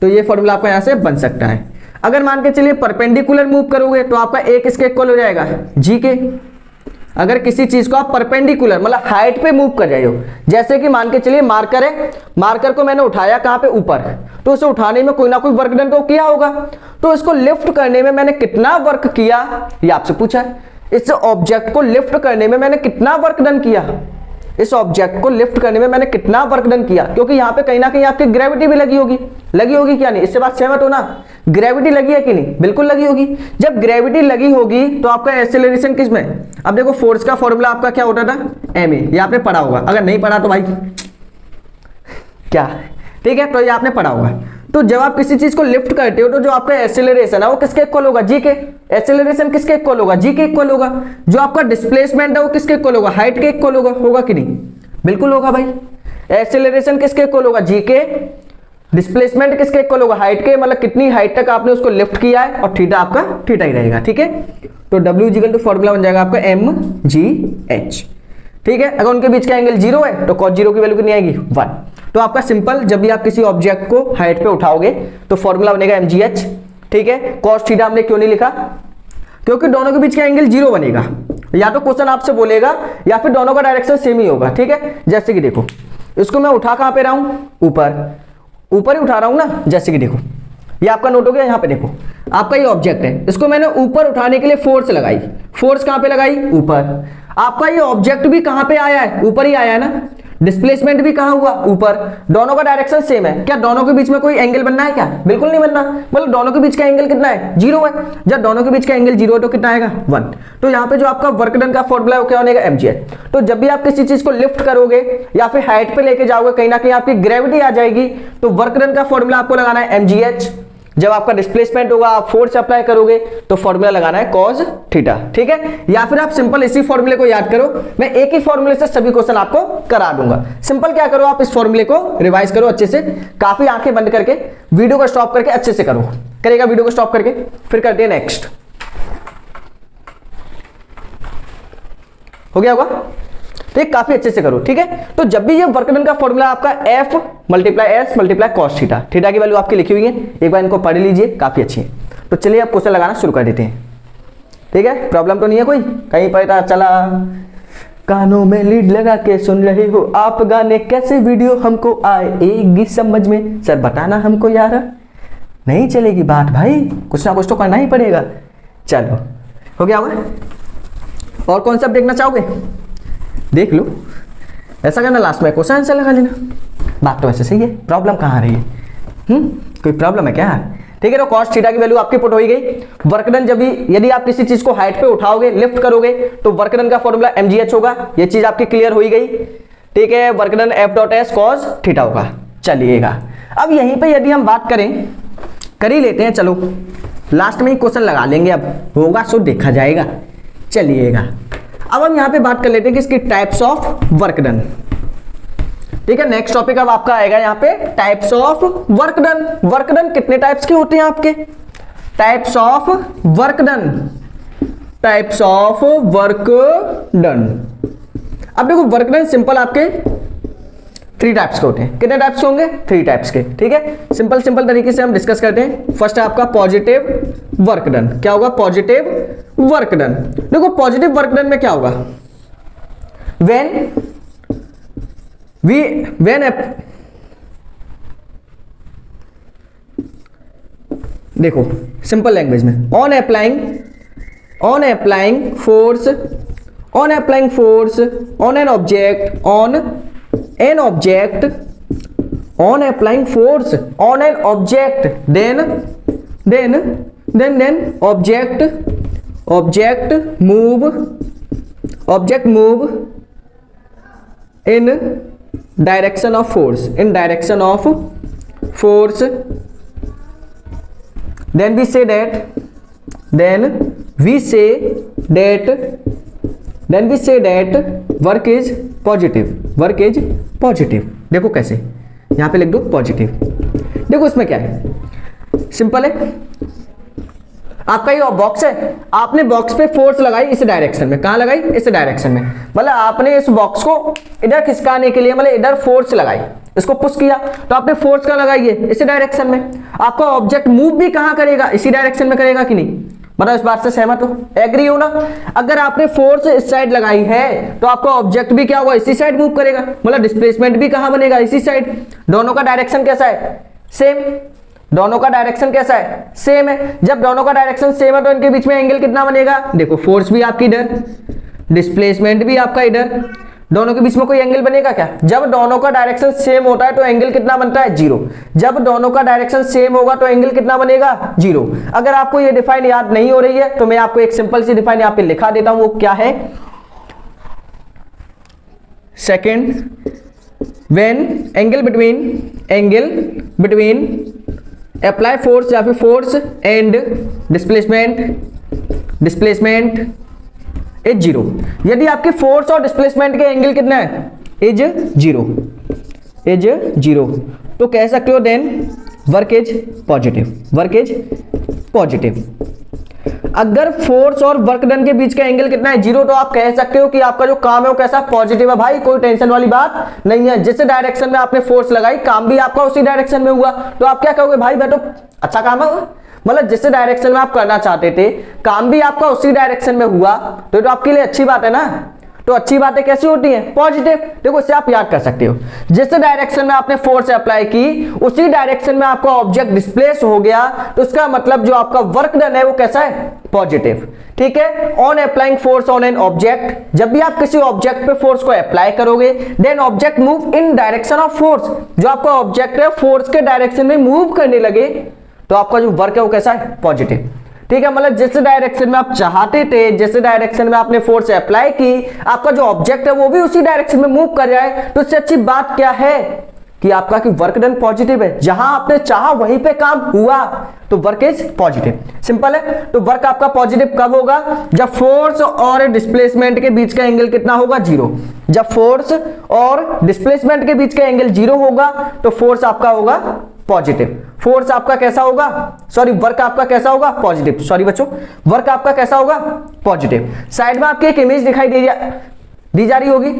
S1: तो ये फॉर्मूला आपका यहां से बन सकता है। अगर मान के चलिए परपेंडिकुलर मूव करोगे तो आपका ए किसके इक्वल हो जाएगा, जी के। अगर किसी चीज को आप परपेंडिकुलर मतलब हाइट पे मूव कर रहे हो, जैसे कि मान के चलिए मार्कर है, मार्कर को मैंने उठाया कहां पे, ऊपर, तो उसे उठाने में कोई ना कोई वर्क डन तो किया होगा, तो इसको लिफ्ट करने में मैंने कितना वर्क किया ये आपसे पूछा है। इस ऑब्जेक्ट को लिफ्ट करने में मैंने कितना वर्क डन किया, इस ऑब्जेक्ट को लिफ्ट करने में मैंने कितना वर्क डन किया, क्योंकि यहां पे कहीं ना कहीं आपकी ग्रेविटी भी लगी होगी क्या नहीं, इससे बात सहमत हो ना, ग्रेविटी लगी है कि नहीं, बिल्कुल लगी होगी। जब ग्रेविटी लगी होगी तो आपका एक्सेलरेशन किस में, अब देखो फोर्स का फॉर्मूला आपका क्या होता था, एम ए, ये आपने पढ़ा होगा, अगर नहीं पढ़ा तो भाई क्या, ठीक है, तो ये आपने पढ़ा होगा। तो जब आप किसी चीज को लिफ्ट करते हो तो जो आपका एक्सेलरेशन है वो किसके इक्वल होगा, जी के। एक्सेलरेशन किसके इक्वल होगा, जी के इक्वल होगा। जो आपका डिस्प्लेसमेंट है वो किसके इक्वल होगा, हाइट के इक्वल होगा कि नहीं, बिल्कुल होगा भाई। एक्सेलरेशन किसके इक्वल होगा, जी के, डिस्प्लेसमेंट किसके इक्वल होगा, हाइट के, मतलब कितनी हाइट तक आपने उसको लिफ्ट किया है, और थीटा आपका थीटा ही रहेगा, ठीक है। तो W इक्वल टू फॉर्मूला बन जाएगा आपका MGH, ठीक है। अगर उनके बीच का एंगल 0 है तो cos 0 की वैल्यू कितनी आएगी, 1। तो आपका सिंपल, जब भी आप किसी ऑब्जेक्ट को हाइट पे उठाओगे तो फॉर्मूला बनेगा MGH, ठीक है। cos थीटा हमने क्यों नहीं लिखा, क्योंकि दोनों के बीच का एंगल 0 बनेगा, या तो क्वेश्चन आपसे बोलेगा या फिर दोनों का डायरेक्शन सेम ही होगा, ठीक है। जैसे कि देखो इसको मैं उठा कहां पे रहा हूं, ऊपर ही उठा रहा हूं ना, जैसे कि देखो ये आपका नोट हो गया। यहां पे देखो आपका ये ऑब्जेक्ट है, इसको मैंने ऊपर उठाने के लिए फोर्स लगाई, फोर्स कहां पे लगाई, ऊपर। आपका ये ऑब्जेक्ट भी कहां पे आया है, ऊपर ही आया है ना, डिस्प्लेसमेंट भी कहां हुआ, ऊपर। दोनों का डायरेक्शन सेम है, क्या दोनों के बीच में कोई एंगल बनना है क्या, बिल्कुल नहीं बनना, मतलब दोनों के बीच का एंगल कितना है, 0 है। जब दोनों के बीच का एंगल 0 है तो कितना आएगा, 1। तो यहाँ पे जो आपका वर्क डन का फॉर्मूला है वो क्या बनेगा, MGH। तो जब भी आप किसी चीज को लिफ्ट करोगे या फिर हाइट पे लेके जाओगे, कहीं ना कहीं आपकी ग्रेविटी आ जाएगी, तो वर्क डन का फॉर्मूला आपको लगाना है MGH। जब आपका डिस्प्लेसमेंट होगा, आप फोर्स अप्लाई करोगे तो फॉर्मूला लगाना है cos थीटा, ठीक है। या फिर आप सिंपल इसी फॉर्मूले को याद करो, मैं एक ही फॉर्मूले से सभी क्वेश्चन आपको करा दूंगा। सिंपल क्या करो, आप इस फॉर्मूले को रिवाइज करो अच्छे से, काफी आंखें बंद करके वीडियो को स्टॉप करके अच्छे से करो, करेगा वीडियो को स्टॉप करके, फिर करते हैं नेक्स्ट। हो गया होगा, तो ये काफी अच्छे से करो, ठीक है। तो जब भी ये वर्क डन का फॉर्मूला आपका F multiply S multiply cos theta, theta की वैल्यू आपकी लिखी हुई है, एक बार इनको पढ़ लीजिए, काफी अच्छी है। तो चलिए अब क्वेश्चन लगाना शुरू कर देते हैं, ठीक है। प्रॉब्लम तो नहीं है कोई, कहीं पता चला कानों में लीड लगा के सुन रहे हो आप गाने, कैसे वीडियो हमको आएगी समझ में, सर बताना हमको यार, नहीं चलेगी बात भाई, कुछ ना कुछ तो करना ही पड़ेगा। चलो हो गया होगा, और कौन सा देखना चाहोगे देख लो, ऐसा करना लास्ट में क्वेश्चन आंसर लगा लेना, बात तो ऐसे सही है। प्रॉब्लम कहाँ आ रही है, कोई प्रॉब्लम है क्या, ठीक है। तो cos थीटा की वैल्यू आपकी पुट हो गई। वर्क डन जब भी यदि आप किसी चीज को हाइट पे उठाओगे, लिफ्ट करोगे, तो वर्क डन का फॉर्मूला MGH होगा, ये चीज आपकी क्लियर हो गई, ठीक है। Work done F.S cos theta होगा। चलिएगा अब यहीं पे यदि हम बात करें, कर ही लेते हैं, चलो लास्ट में ही क्वेश्चन लगा लेंगे, अब होगा सो देखा जाएगा। चलिएगा अब हम यहां पे बात कर लेते हैं कि इसकी टाइप्स ऑफ वर्क डन, ठीक है। नेक्स्ट टॉपिक अब आपका आएगा यहाँ पे types of work done. Work done कितने टाइप्स के होते हैं आपके, types of work done, types of work done. अब देखो वर्क डन सिंपल आपके 3 टाइप्स के होते हैं, कितने टाइप्स के होंगे, 3 टाइप्स के, ठीक है। सिंपल तरीके से हम डिस्कस करते हैं। फर्स्ट है आपका पॉजिटिव वर्क डन, क्या होगा, पॉजिटिव वर्क डन। देखो पॉजिटिव वर्क डन में क्या होगा, देखो सिंपल लैंग्वेज में, on applying force on N applying force on an object, then object move in direction of force, then we say that work is positive। देखो कैसे, यहां पे लिख दो पॉजिटिव। देखो इसमें क्या है, सिंपल है, आपका ये बॉक्स है, आपने बॉक्स पे फोर्स लगाई इस डायरेक्शन में, कहां लगाई, इस डायरेक्शन में, मतलब आपने इस बॉक्स को इधर खिसकाने के लिए मतलब इधर फोर्स लगाई, इसको पुश किया, तो आपने फोर्स कहां लगाई है, इस डायरेक्शन में। आपका ऑब्जेक्ट मूव भी कहां करेगा, इसी डायरेक्शन में करेगा कि नहीं, मतलब इस बात से सहमत हो, एग्री हो ना। अगर आपने फोर्स इस साइड लगाई है तो आपका ऑब्जेक्ट भी क्या होगा, इसी साइड मूव करेगा, मतलब डिस्प्लेसमेंट भी कहां बनेगा, इसी साइड। दोनों का डायरेक्शन कैसा है, सेम, दोनों का डायरेक्शन कैसा है, सेम है। जब दोनों का डायरेक्शन सेम है तो इनके बीच में एंगल कितना बनेगा, देखो फोर्स भी आपकी इधर, डिस्प्लेसमेंट भी आपका इधर, दोनों के बीच में कोई एंगल बनेगा क्या, जब दोनों का डायरेक्शन सेम होता है तो एंगल कितना बनता है, जीरो। जब दोनों का डायरेक्शन सेम होगा तो एंगल कितना बनेगा, जीरो। अगर आपको ये डिफाइन याद नहीं हो रही है तो मैं आपको एक सिंपल सी डिफाइन यहाँ पे लिखा देता हूं, वो क्या है, second, when angle between apply force या फिर force and displacement is zero. यदि आपके फोर्स और डिस्प्लेसमेंट के एंगल कितना है, इज जीरो, तो कह सकते हो देन वर्क इज पॉजिटिव। अगर फोर्स और वर्क डन के बीच का एंगल कितना है, जीरो, तो आप कह सकते हो कि आपका जो काम है वो कैसा, पॉजिटिव है। भाई कोई टेंशन वाली बात नहीं है, जिस डायरेक्शन में आपने फोर्स लगाई काम भी आपका उसी डायरेक्शन में हुआ, तो आप क्या कहोगे, भाई बेटो अच्छा काम है, मतलब जिस डायरेक्शन में आप करना चाहते थे काम भी आपका उसी डायरेक्शन में हुआ, तो आपके लिए अच्छी बात है ना। तो अच्छी बातें कैसी होती हैं, पॉजिटिव। देखो इससे आप याद कर सकते हो, जिस डायरेक्शन में आपने फोर्स अप्लाई की उसी डायरेक्शन में आपका ऑब्जेक्ट डिस्प्लेस हो गया, तो इसका मतलब जो आपका वर्क डन है वो कैसा है, पॉजिटिव। ठीक है, on applying force on an object, जब भी आप किसी ऑब्जेक्ट पे फोर्स को अप्लाई करोगे then object move in direction of force, जो आपका ऑब्जेक्ट है फोर्स के डायरेक्शन में मूव करने लगे तो आपका जो वर्क है वो कैसा है, पॉजिटिव। ठीक है, मतलब जिस डायरेक्शन में आप चाहते थे, जिस डायरेक्शन में आपने फोर्स अप्लाई की, आपका जो ऑब्जेक्ट है वो भी उसी डायरेक्शन में मूव कर जाए, तो इससे अच्छी बात क्या है कि आपका कि वर्क डन पॉजिटिव है। जहां आपने चाहा वहीं पे काम हुआ, तो वर्क इज पॉजिटिव। सिंपल है। तो वर्क आपका पॉजिटिव कब होगा, जब फोर्स और डिस्प्लेसमेंट के बीच का एंगल कितना होगा, जीरो। जब फोर्स और डिस्प्लेसमेंट के बीच का एंगल जीरो होगा तो फोर्स आपका होगा पॉजिटिव। फोर्स आपका कैसा होगा, सॉरी वर्क आपका कैसा होगा, पॉजिटिव। सॉरी बच्चों, वर्क आपका कैसा होगा, पॉजिटिव। साइड में आपकी एक इमेज दिखाई दी जा रही होगी,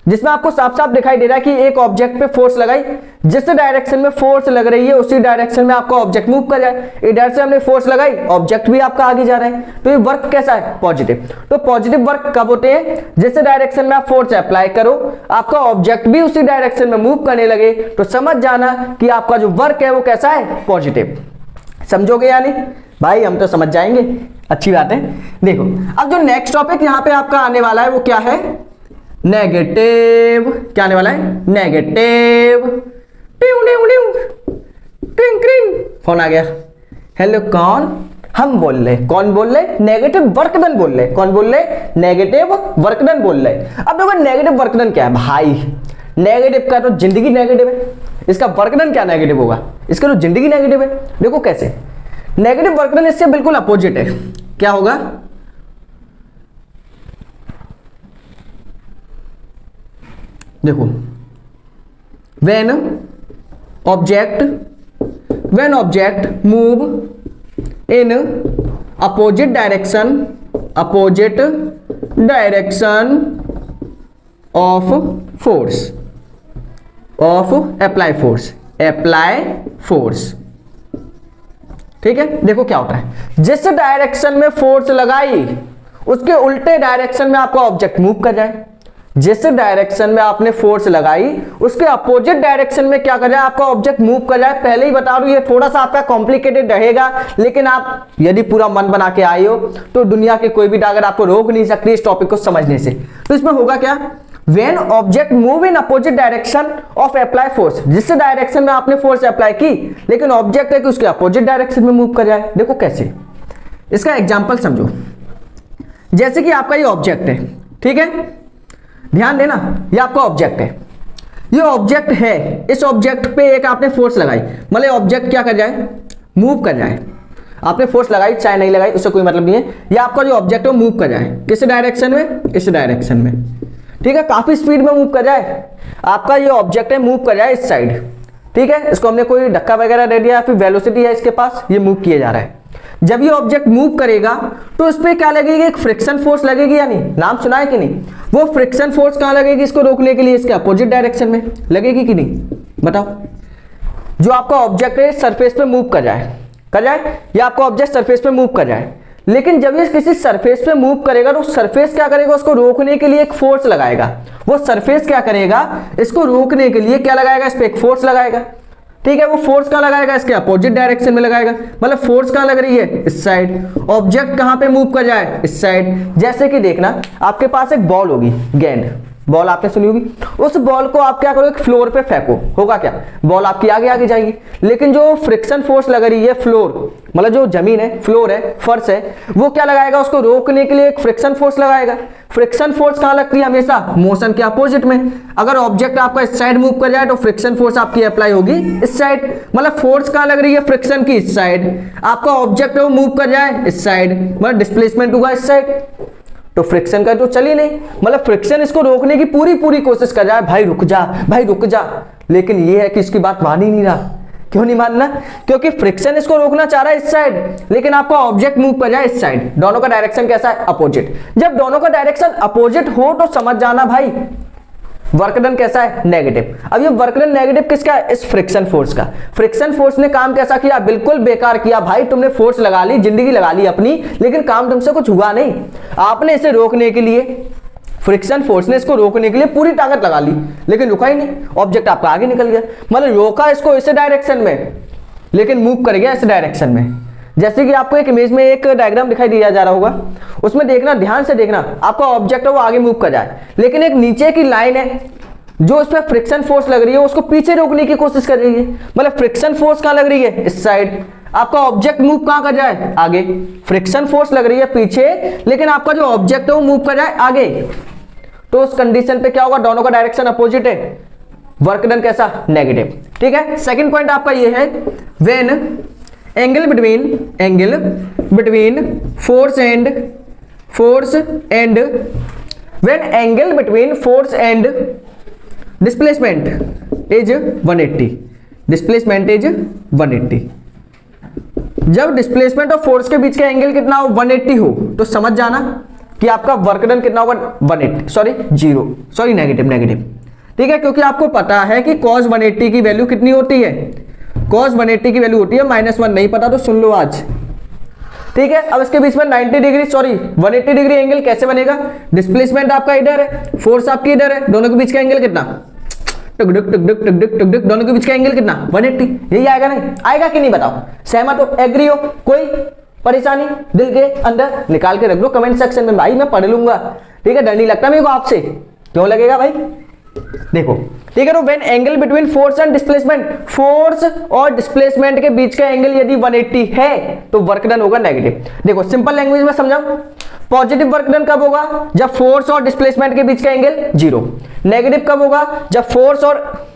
S1: जिसमें आपको साफ साफ दिखाई दे रहा है कि एक ऑब्जेक्ट पे फोर्स लगाई, जिस डायरेक्शन में फोर्स लग रही है उसी डायरेक्शन में आपका ऑब्जेक्ट मूव कर जाए। इधर से हमने फोर्स लगाई, ऑब्जेक्ट भी आपका आगे जा रहा है, तो ये वर्क कैसा है, पॉजिटिव। तो पॉजिटिव वर्क कब होते हैं, जिस डायरेक्शन में आप फोर्स अप्लाई करो आपका ऑब्जेक्ट भी उसी डायरेक्शन में मूव करने लगे, तो समझ जाना कि आपका जो वर्क है वो कैसा है, पॉजिटिव। समझोगे यानी भाई, हम तो समझ जाएंगे, अच्छी बात है। देखो अब जो नेक्स्ट टॉपिक यहाँ पे आपका आने वाला है वो क्या है, नेगेटिव। क्या आने वाला है, नेगेटिव। क्रिंग क्रिंग फोन आ गया। हेलो कौन, हम बोल रहे, कौन बोल रहे, नेगेटिव वर्क डन बोल रहे। कौन बोल रहे, नेगेटिव वर्क डन बोल रहे। अब देखो नेगेटिव वर्क डन क्या है भाई, नेगेटिव का तो जिंदगी नेगेटिव है, इसका वर्क डन क्या नेगेटिव होगा, इसका तो जिंदगी नेगेटिव है। देखो कैसे, नेगेटिव वर्क डन इससे बिल्कुल अपोजिट है। क्या होगा, देखो when object move in opposite direction of apply force। ठीक है, देखो क्या होता है, जिस डायरेक्शन में फोर्स लगाई उसके उल्टे डायरेक्शन में आपका ऑब्जेक्ट मूव कर जाए। जिस डायरेक्शन में आपने फोर्स लगाई उसके अपोजिट डायरेक्शन में क्या कर जाए, आपका ऑब्जेक्ट मूव कर जाए। पहले ही बता दूं ये थोड़ा सा आपका कॉम्प्लिकेटेड रहेगा, लेकिन आप यदि पूरा मन बना के आए हो तो दुनिया के कोई भी डॉक्टर आपको रोक नहीं सकती इस टॉपिक को समझने से। तो इसमें होगा क्या, when object move in opposite direction of apply force, जिस डायरेक्शन में आपने फोर्स अप्लाई की लेकिन ऑब्जेक्ट है कि उसके अपोजिट डायरेक्शन में मूव कर जाए। देखो कैसे, इसका एग्जाम्पल समझो। जैसे कि आपका ये ऑब्जेक्ट है, ठीक है, ध्यान देना, ये आपका ऑब्जेक्ट है, ये ऑब्जेक्ट है, इस ऑब्जेक्ट पे एक आपने फोर्स लगाई, मतलब ऑब्जेक्ट क्या कर जाए, मूव कर जाए। आपने फोर्स लगाई चाहे नहीं लगाई उससे कोई मतलब नहीं है, ये आपका जो ऑब्जेक्ट है वो मूव कर जाए। किस डायरेक्शन में, इस डायरेक्शन में। ठीक है, काफी स्पीड में मूव कर जाए, आपका ये ऑब्जेक्ट है मूव कर जाए इस साइड। ठीक है, इसको हमने कोई धक्का वगैरह दे दिया, फिर वेलोसिटी है इसके पास, ये मूव किया जा रहा है। जब ये ऑब्जेक्ट मूव करेगा तो इस पे क्या लगेगी, एक फ्रिक्शन फोर्स लगेगी या नहीं, नाम सुना है कि नहीं। वो फ्रिक्शन फोर्स कहाँ लगेगी, इसको रोकने के लिए इसके अपोजिट डायरेक्शन में लगेगी कि नहीं, बताओ। जो आपका ऑब्जेक्ट है सरफेस पे मूव कर जाए या आपका ऑब्जेक्ट सरफेस पे मूव कर जाए, लेकिन जब ये किसी सरफेस पे मूव करेगा तो सरफेस क्या करेगा, उसको रोकने के लिए एक फोर्स लगाएगा। वो सरफेस क्या करेगा, इसको रोकने के लिए क्या लगाएगा, इस पे एक फोर्स लगाएगा। ठीक है, वो फोर्स कहाँ लगाएगा, इसके अपोजिट डायरेक्शन में लगाएगा। मतलब फोर्स कहाँ लग रही है, इस साइड। ऑब्जेक्ट कहाँ पे मूव कर जाए, इस साइड। जैसे कि देखना, आपके पास एक बॉल होगी, गेंद बॉल आपने सुनी होगी, उस बॉल को आप क्या करो, एक फ्लोर पे फेंको, होगा क्या, बॉल आपकी आगे आगे जाएगी। लेकिन जो फ्रिक्शन फोर्स लग रही है, फ्लोर मतलब जो जमीन है, फ्लोर है, फर्श है, वो क्या लगाएगा, उसको रोकने के लिए एक फ्रिक्शन फोर्स लगाएगा। फ्रिक्शन फोर्स कहाँ लगती है, हमेशा मोशन के अपोजिट में। अगर ऑब्जेक्ट आपका इस साइड मूव कर जाए तो फ्रिक्शन फोर्स आपकी अप्लाई होगी इस साइड। मतलब फोर्स कहाँ लग रही है, फ्रिक्शन की इस साइड। आपका ऑब्जेक्ट है वो मूव कर जाए इस साइड, मतलब डिस्प्लेसमेंट होगा इस साइड। तो फ्रिक्शन का तो चल ही नहीं, मतलब फ्रिक्शन इसको रोकने की पूरी कोशिश कर रहा है, भाई रुक जा, भाई रुक जा। लेकिन ये है कि इसकी बात मान ही नहीं रहा। क्यों नहीं मानना, क्योंकि फ्रिक्शन इसको रोकना चाह रहा है इस साइड, लेकिन आपका ऑब्जेक्ट मूव कर जाए इस साइड। दोनों का डायरेक्शन कैसा है, अपोजिट। जब दोनों का डायरेक्शन अपोजिट हो तो समझ जाना भाई वर्क डन कैसा है, नेगेटिव। अब ये वर्क डन नेगेटिव किसका है, इस फ्रिक्शन फोर्स का। फ्रिक्शन फोर्स ने काम कैसा किया, बिल्कुल बेकार किया भाई। तुमने फोर्स लगा ली, जिंदगी लगा ली अपनी, लेकिन काम तुमसे कुछ हुआ नहीं। आपने इसे रोकने के लिए, फ्रिक्शन फोर्स ने इसको रोकने के लिए पूरी ताकत लगा ली, लेकिन रुका ही नहीं, ऑब्जेक्ट आपका आगे निकल गया। मतलब रोका इसको इस डायरेक्शन में, लेकिन मूव कर गया इस डायरेक्शन में। जैसे कि आपको एक इमेज में एक डायग्राम दिखाई दिया जा रहा होगा, उसमें देखना, ध्यान से देखना, आपका ऑब्जेक्ट है वो आगे मूव कर जाए, लेकिन एक नीचे की लाइन है जो उसमें फ्रिक्शन फोर्स लग रही है, उसको पीछे रोकने की कोशिश कर रही है। मतलब फ्रिक्शन फोर्स कहाँ लग रही है, इस साइड। आपका ऑब्जेक्ट मूव कहाँ कर जाए, आगे। फ्रिक्शन फोर्स लग रही है पीछे, लेकिन आपका जो ऑब्जेक्ट है वो मूव कर जाए आगे। तो उस कंडीशन पे क्या होगा, दोनों का डायरेक्शन अपोजिट है, वर्क डन कैसा, नेगेटिव। ठीक है, सेकंड पॉइंट आपका ये है, when angle between force and when angle between force and displacement is 180, displacement is 180। जब डिस्प्लेसमेंट और फोर्स के बीच का एंगल कितना हो, 180 हो, तो समझ जाना कि आपका वर्क डन कितना होगा, 180, नेगेटिव। ठीक है, क्योंकि आपको पता है कि cos 180 की वैल्यू कितनी होती है, cos 180 की वैल्यू होती है -1। नहीं पता तो सुन लो आज। ठीक है, अब इसके बीच में 180 डिग्री एंगल कैसे बनेगा, डिस्प्लेसमेंट आपका इधर है, फोर्स आपकी इधर है, दोनों के बीच का एंगल कितना, टुक टुक टुक टुक टुक टुक टुक, दोनों के बीच का एंगल कितना, 180। यही आएगा, नहीं आएगा कि नहीं बताओ, सहमत हो, एग्री हो, कोई परेशानी दिल के अंदर निकाल के रख दो कमेंट सेक्शन में, भाई मैं पढ़ लूंगा। ठीक है, डर नहीं लगता मेरे को आपसे, क्यों लगेगा भाई, देखो। ठीक है, तो when angle between force and displacement, force और डिस्प्लेसमेंट के बीच का एंगल यदि 180 है तो वर्क डन होगा नेगेटिव। देखो सिंपल लैंग्वेज में समझाऊं, पॉजिटिव वर्क डन कब होगा, जब फोर्स और डिस्प्लेसमेंट के बीच का एंगल 0। नेगेटिव कब होगा, जब फोर्स और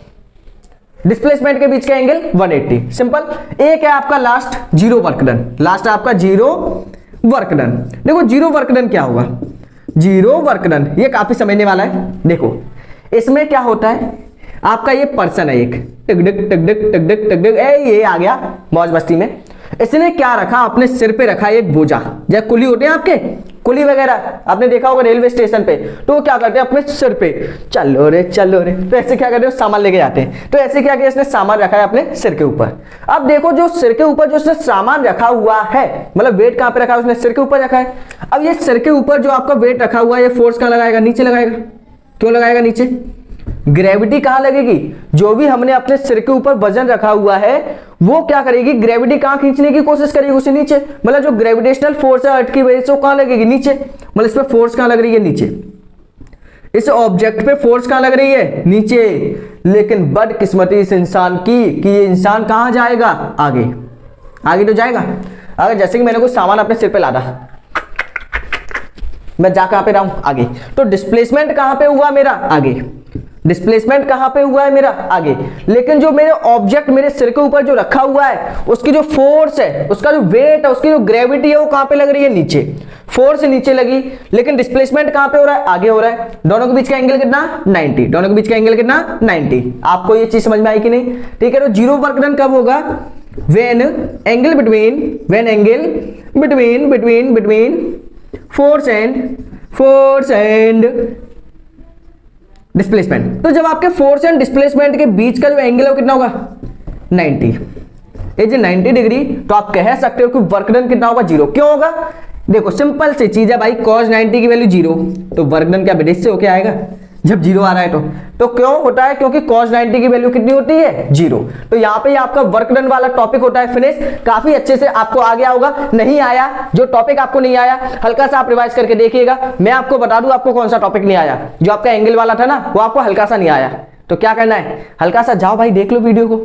S1: डिस्प्लेसमेंट के बीच का एंगल 180। सिंपल। एक है आपका लास्ट, 0 वर्क डन, लास्ट आपका 0 वर्क डन। देखो 0 वर्क डन क्या होगा, 0 वर्क डन ये काफी समझने वाला है। देखो इसमें क्या होता है, आपका ये पर्सन है एक, टकडक टकडक टकडक टकडक, ये आ गया मौज मस्ती में। इसने क्या रखा, अपने सिर पे रखा एक बोझा, जैसे कुली होते हैं आपके, कुली वगैरह आपने देखा होगा रेलवे स्टेशन पे, तो वो क्या करते हैं अपने सिर पे, चलो रे, तो ऐसे क्या करते हैं, सामान लेके जाते हैं। तो ऐसे क्या किया, इसने सामान रखा है अपने सिर के ऊपर। अब देखो जो सिर के ऊपर जो इसने सामान रखा हुआ है, मतलब वेट कहां पे रखा है, उसने सिर के ऊपर रखा है। अब ये सिर के ऊपर जो आपका वेट रखा हुआ है, ये फोर्स कहां लगाएगा, नीचे लगाएगा। क्यों लगाएगा नीचे, ग्रेविटी कहां लगेगी, जो भी हमने अपने सिर के ऊपर वजन रखा हुआ है वो क्या करेगी, ग्रेविटी कहां खींचने की कोशिश करेगी, उसे नीचे। मतलब जो ग्रेविटेशनल फोर्स है अर्थ की वजह से वो कहां लगेगी, नीचे। मतलब इस पे फोर्स कहां लग रही है, नीचे। इस ऑब्जेक्ट पे फोर्स कहां लग रही है, नीचे। लेकिन बदकिस्मती इस इंसान की कि ये इंसान कहां जाएगा, आगे। आगे तो जाएगा, अगर जैसे कि मैंने कुछ सामान अपने सिर पे लादा, मैं जा कहां पे रहा हूं, आगे। तो डिस्प्लेसमेंट कहां पे हुआ मेरा, आगे। डिस्प्लेसमेंट कहां पे हुआ है मेरा, आगे। लेकिन जो मेरे ऑब्जेक्ट मेरे सिर के ऊपर जो रखा हुआ है, उसकी जो फोर्स है, उसका जो वेट है, उसकी जो ग्रेविटी है, वो कहां पे लग रही है, नीचे। फोर्स नीचे लगी, लेकिन डिस्प्लेसमेंट कहां पे हो रहा है, आगे हो रहा है। दोनों के बीच का एंगल कितना, 90। दोनों के बीच का एंगल कितना, 90। आपको ये चीज समझ में आई कि नहीं। ठीक है, तो 0 वर्क डन कब होगा, when angle between force and displacement. तो जब आपके फोर्स एंड डिस्प्लेसमेंट के बीच का जो एंगल है वो कितना होगा 90, ये जो 90 डिग्री, तो आप कह सकते हो कि वर्क डन कितना होगा 0। क्यों होगा? देखो सिंपल सी चीज है भाई, cos 90 की वैल्यू 0, तो वर्क डन क्या विदेश से होके आएगा जब 0 आ रहा है तो क्यों होता है? क्योंकि cos 90 की वैल्यू कितनी होती है 0। तो यहाँ पे आपका वर्क डन वाला टॉपिक होता है फिनिश। काफी अच्छे से आपको आ गया होगा। नहीं आया, जो टॉपिक आपको नहीं आया हल्का सा आप रिवाइज करके देखिएगा। मैं आपको बता दूं आपको कौन सा टॉपिक नहीं आया। जो आपका एंगल वाला था ना वो आपको हल्का सा नहीं आया, तो क्या करना है, हल्का सा जाओ भाई देख लो वीडियो को,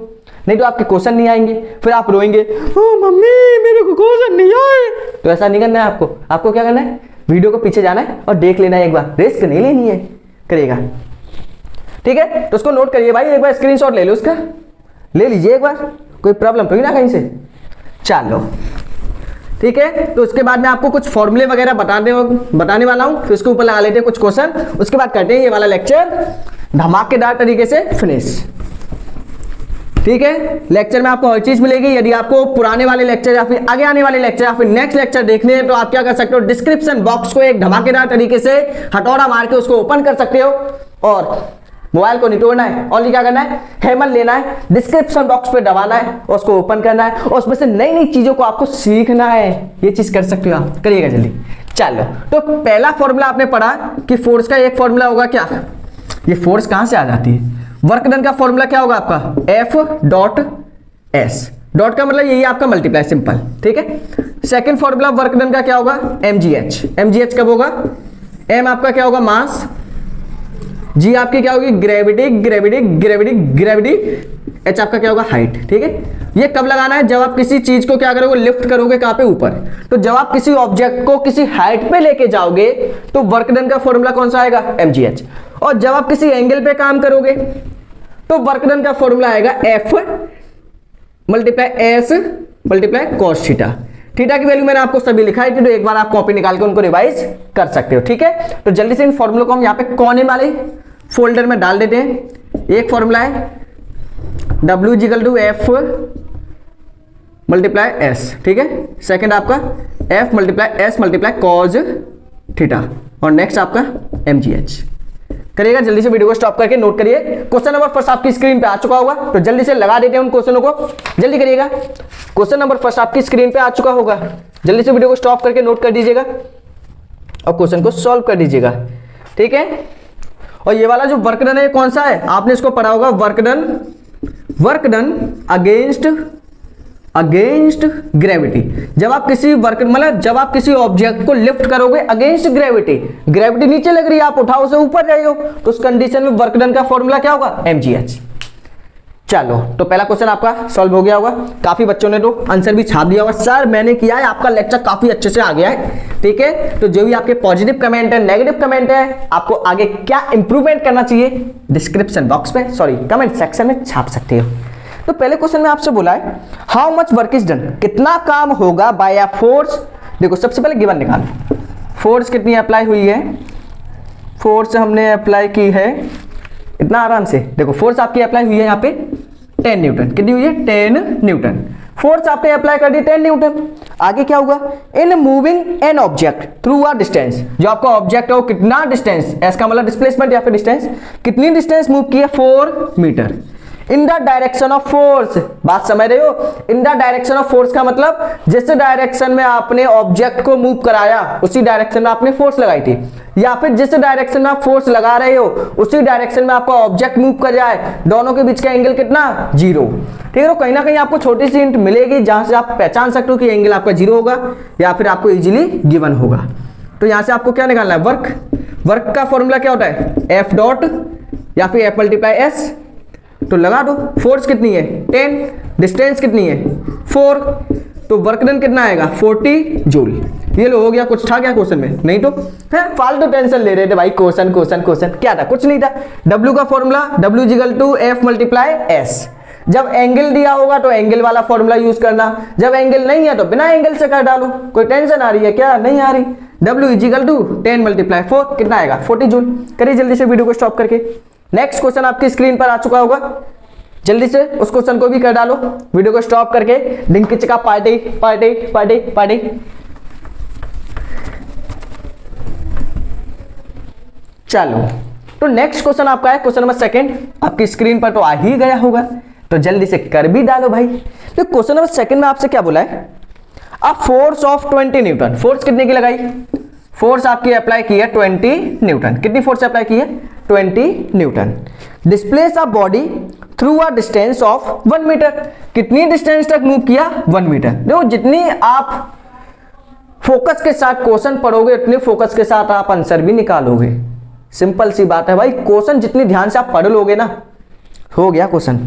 S1: नहीं तो आपके क्वेश्चन नहीं आएंगे, फिर आप रोएंगे ओ मम्मी मेरे को क्वेश्चन नहीं आए। तो ऐसा नहीं करना है आपको क्या करना है, वीडियो को पीछे जाना है और देख लेना है एक बार, रिस्क नहीं लेनी है, करिएगा ठीक है। तो उसको नोट करिए भाई, एक बार स्क्रीनशॉट ले लो उसका, ले लीजिए एक बार, कोई प्रॉब्लम तो ही ना कहीं से। चलो ठीक है, तो उसके बाद मैं आपको कुछ फॉर्मूले वगैरह बताने वाला हूं, फिर उसके ऊपर लगा लेते हैं कुछ क्वेश्चन, उसके बाद करते हैं ये वाला लेक्चर धमाकेदार तरीके से फिनिश। ठीक है, लेक्चर में आपको हर चीज मिलेगी। यदि आपको पुराने वाले लेक्चर या फिर आगे आने वाले लेक्चर या फिर नेक्स्ट लेक्चर देखने हैं तो आप क्या कर सकते हो, डिस्क्रिप्शन बॉक्स को एक धमाकेदार तरीके से हथौड़ा मार के उसको ओपन कर सकते हो और मोबाइल को नहीं तोड़ना है, और क्या करना है, हैमर लेना है, डिस्क्रिप्शन बॉक्स पे दबाना है और उसको ओपन करना है और उसमें से नई नई चीजों को आपको सीखना है। ये चीज कर सकते हो आप, करिएगा जल्दी। चलो, तो पहला फॉर्मूला आपने पढ़ा कि फोर्स का एक फॉर्मूला होगा क्या, ये फोर्स कहां से आ जाती है, वर्क डन का फॉर्मूला क्या होगा आपका F डॉट एस, डॉट का मतलब यही आपका मल्टीप्लाई, सिंपल। ठीक है, सेकंड फॉर्मूला वर्क डन का क्या होगा mgh, mgh कब होगा, m आपका क्या होगा मास, जी आपकी क्या होगी gravity, gravity gravity gravity, H आपका क्या होगा हाइट। ठीक है, ये कब लगाना है, जब आप किसी चीज को क्या करोगे, लिफ्ट करोगे कहां पे, ऊपर। तो जब आप किसी ऑब्जेक्ट को किसी हाइट पे लेके जाओगे तो वर्क डन का फॉर्मूला कौन सा आएगा mgh, और जब आप किसी एंगल पे काम करोगे तो वर्क डन का फॉर्मूला आएगा F multiply S multiply cos theta. Theta की वैल्यू मैंने आपको सभी लिखाई थी, तो एक बार आप कॉपी निकाल के उनको रिवाइज कर सकते हो। ठीक है, तो जल्दी से इन फॉर्मूलों को हम यहाँ पे कोने वाले फोल्डर में डाल देते हैं। एक फॉर्मूला है W equal to F multiply S, ठीक है, सेकंड आपका F multiply S multiply cos theta, और नेक्स्ट आपका mgh। करिएगा जल्दी से, वीडियो को स्टॉप करके नोट करिए। क्वेश्चन नंबर फर्स्ट आपकी स्क्रीन पे आ चुका होगा, तो जल्दी से लगा देते हैं उन क्वेश्चनों को, जल्दी करिएगा। क्वेश्चन नंबर फर्स्ट आपकी स्क्रीन पे आ चुका होगा, जल्दी से वीडियो को स्टॉप करके नोट कर दीजिएगा और क्वेश्चन को सॉल्व कर दीजिएगा। ठीक है, और ये वाला जो वर्क डन है कौन सा है, आपने इसको पढ़ा होगा, वर्क डन अगेंस्ट ग्रेविटी। जब आप किसी वर्क मतलब जब आप किसी ऑब्जेक्ट को लिफ्ट करोगे अगेंस्ट ग्रेविटी, ग्रेविटी नीचे लग रही है, आप उठाओ से ऊपर जाइए, तो उस कंडीशन में वर्क डन का फॉर्मूला क्या होगा mgh। चलो, तो पहला क्वेश्चन आपका सॉल्व हो गया होगा। काफी बच्चों ने तो आंसर भी छाप दिया होगा, सर मैंने किया है, आपका लेक्चर काफी अच्छे से आ गया है। ठीक है, तो जो भी आपके पॉजिटिव कमेंट है, नेगेटिव कमेंट है, आपको आगे क्या इंप्रूवमेंट करना चाहिए, डिस्क्रिप्शन बॉक्स में कमेंट सेक्शन में छाप सकते हो। तो पहले क्वेश्चन में आपसे बोला है how much work is done, कितना काम होगा बाय अ फोर्स। देखो सबसे पहले गिवन निकालो, फोर्स कितनी अप्लाई हुई है, फोर्स हमने अप्लाई की है इतना आराम से। देखो फोर्स आपकी अप्लाई हुई है यहाँ पे 10 न्यूटन, कितनी हुई है 10 न्यूटन, फोर्स आपने अप्लाई कर दी 10 न्यूटन। आगे क्या होगा, in moving an object through a distance, जो आपका ऑब्जेक्ट है वो कितना डिस्टेंस, इसका मतलब डिस्प्लेसमेंट या फिर डिस्टेंस, कितनी डिस्टेंस मूव की है 4 metre. In the direction of force, बात समझ रहे हो, in the direction of force का मतलब जिस डायरेक्शन में आपने ऑब्जेक्ट को मूव कराया उसी डायरेक्शन में आपने फोर्स लगाई थी, या फिर जिस डायरेक्शन में आप फोर्स लगा रहे हो उसी डायरेक्शन में आपका ऑब्जेक्ट मूव कर जाए, दोनों के बीच का एंगल कितना 0। ठीक है, तो कहीं ना कहीं आपको छोटी सी हिंट मिलेगी जहां से आप पहचान सकते हो कि एंगल आपका 0 होगा या फिर आपको इजीली गिवन होगा। तो यहां से आपको क्या निकालना है, वर्क का फॉर्मूला क्या होता है F डॉट या फिर F मल्टीप्लाई S, तो लगा दो। फोर्स कितनी है 10, डिस्टेंस कितनी है 4, तो वर्क डन कितना आएगा 40 जूल। ये लो, हो गया, कुछ था क्या क्वेश्चन में, नहीं तो है फालतू टेंशन ले रहे थे भाई, क्वेश्चन क्या था, कुछ नहीं था। W का formula W equal to F multiply S, जब एंगल दिया होगा तो एंगल वाला फॉर्मूला यूज करना, जब एंगल नहीं है तो बिना एंगल से कर डालो। कोई टेंशन आ रही है क्या, नहीं आ रही। W इक्वल टू 10 मल्टीप्लाई 4 कितना आएगा 40 जूल। करिए जल्दी से वीडियो को स्टॉप करके। नेक्स्ट क्वेश्चन आपकी स्क्रीन पर आ चुका होगा, जल्दी से उस क्वेश्चन को भी कर डालो वीडियो को स्टॉप करके। डिंकी चिका पार्टी पार्टी पार्टी पार्टी। चलो, तो नेक्स्ट क्वेश्चन आपका है क्वेश्चन नंबर सेकंड, आपकी स्क्रीन पर तो आ ही गया होगा, तो जल्दी से कर भी डालो भाई। तो क्वेश्चन नंबर सेकंड में आपसे क्या बोला है, a force of 20 Newton, force कितने की लगाई, फोर्स आपकी अप्लाई की है 20 न्यूटन, कितनी फोर्स अप्लाई की है 20 newton, displace a body through a distance of 1 metre, कितनी डिस्टेंस तक मूव किया 1 मीटर। देखो जितनी आप फोकस के साथ क्वेश्चन पढ़ोगे उतने फोकस के साथ आप आंसर भी निकालोगे, सिंपल सी बात है भाई, क्वेश्चन जितनी ध्यान से आप पढ़ लोगे ना, हो गया क्वेश्चन।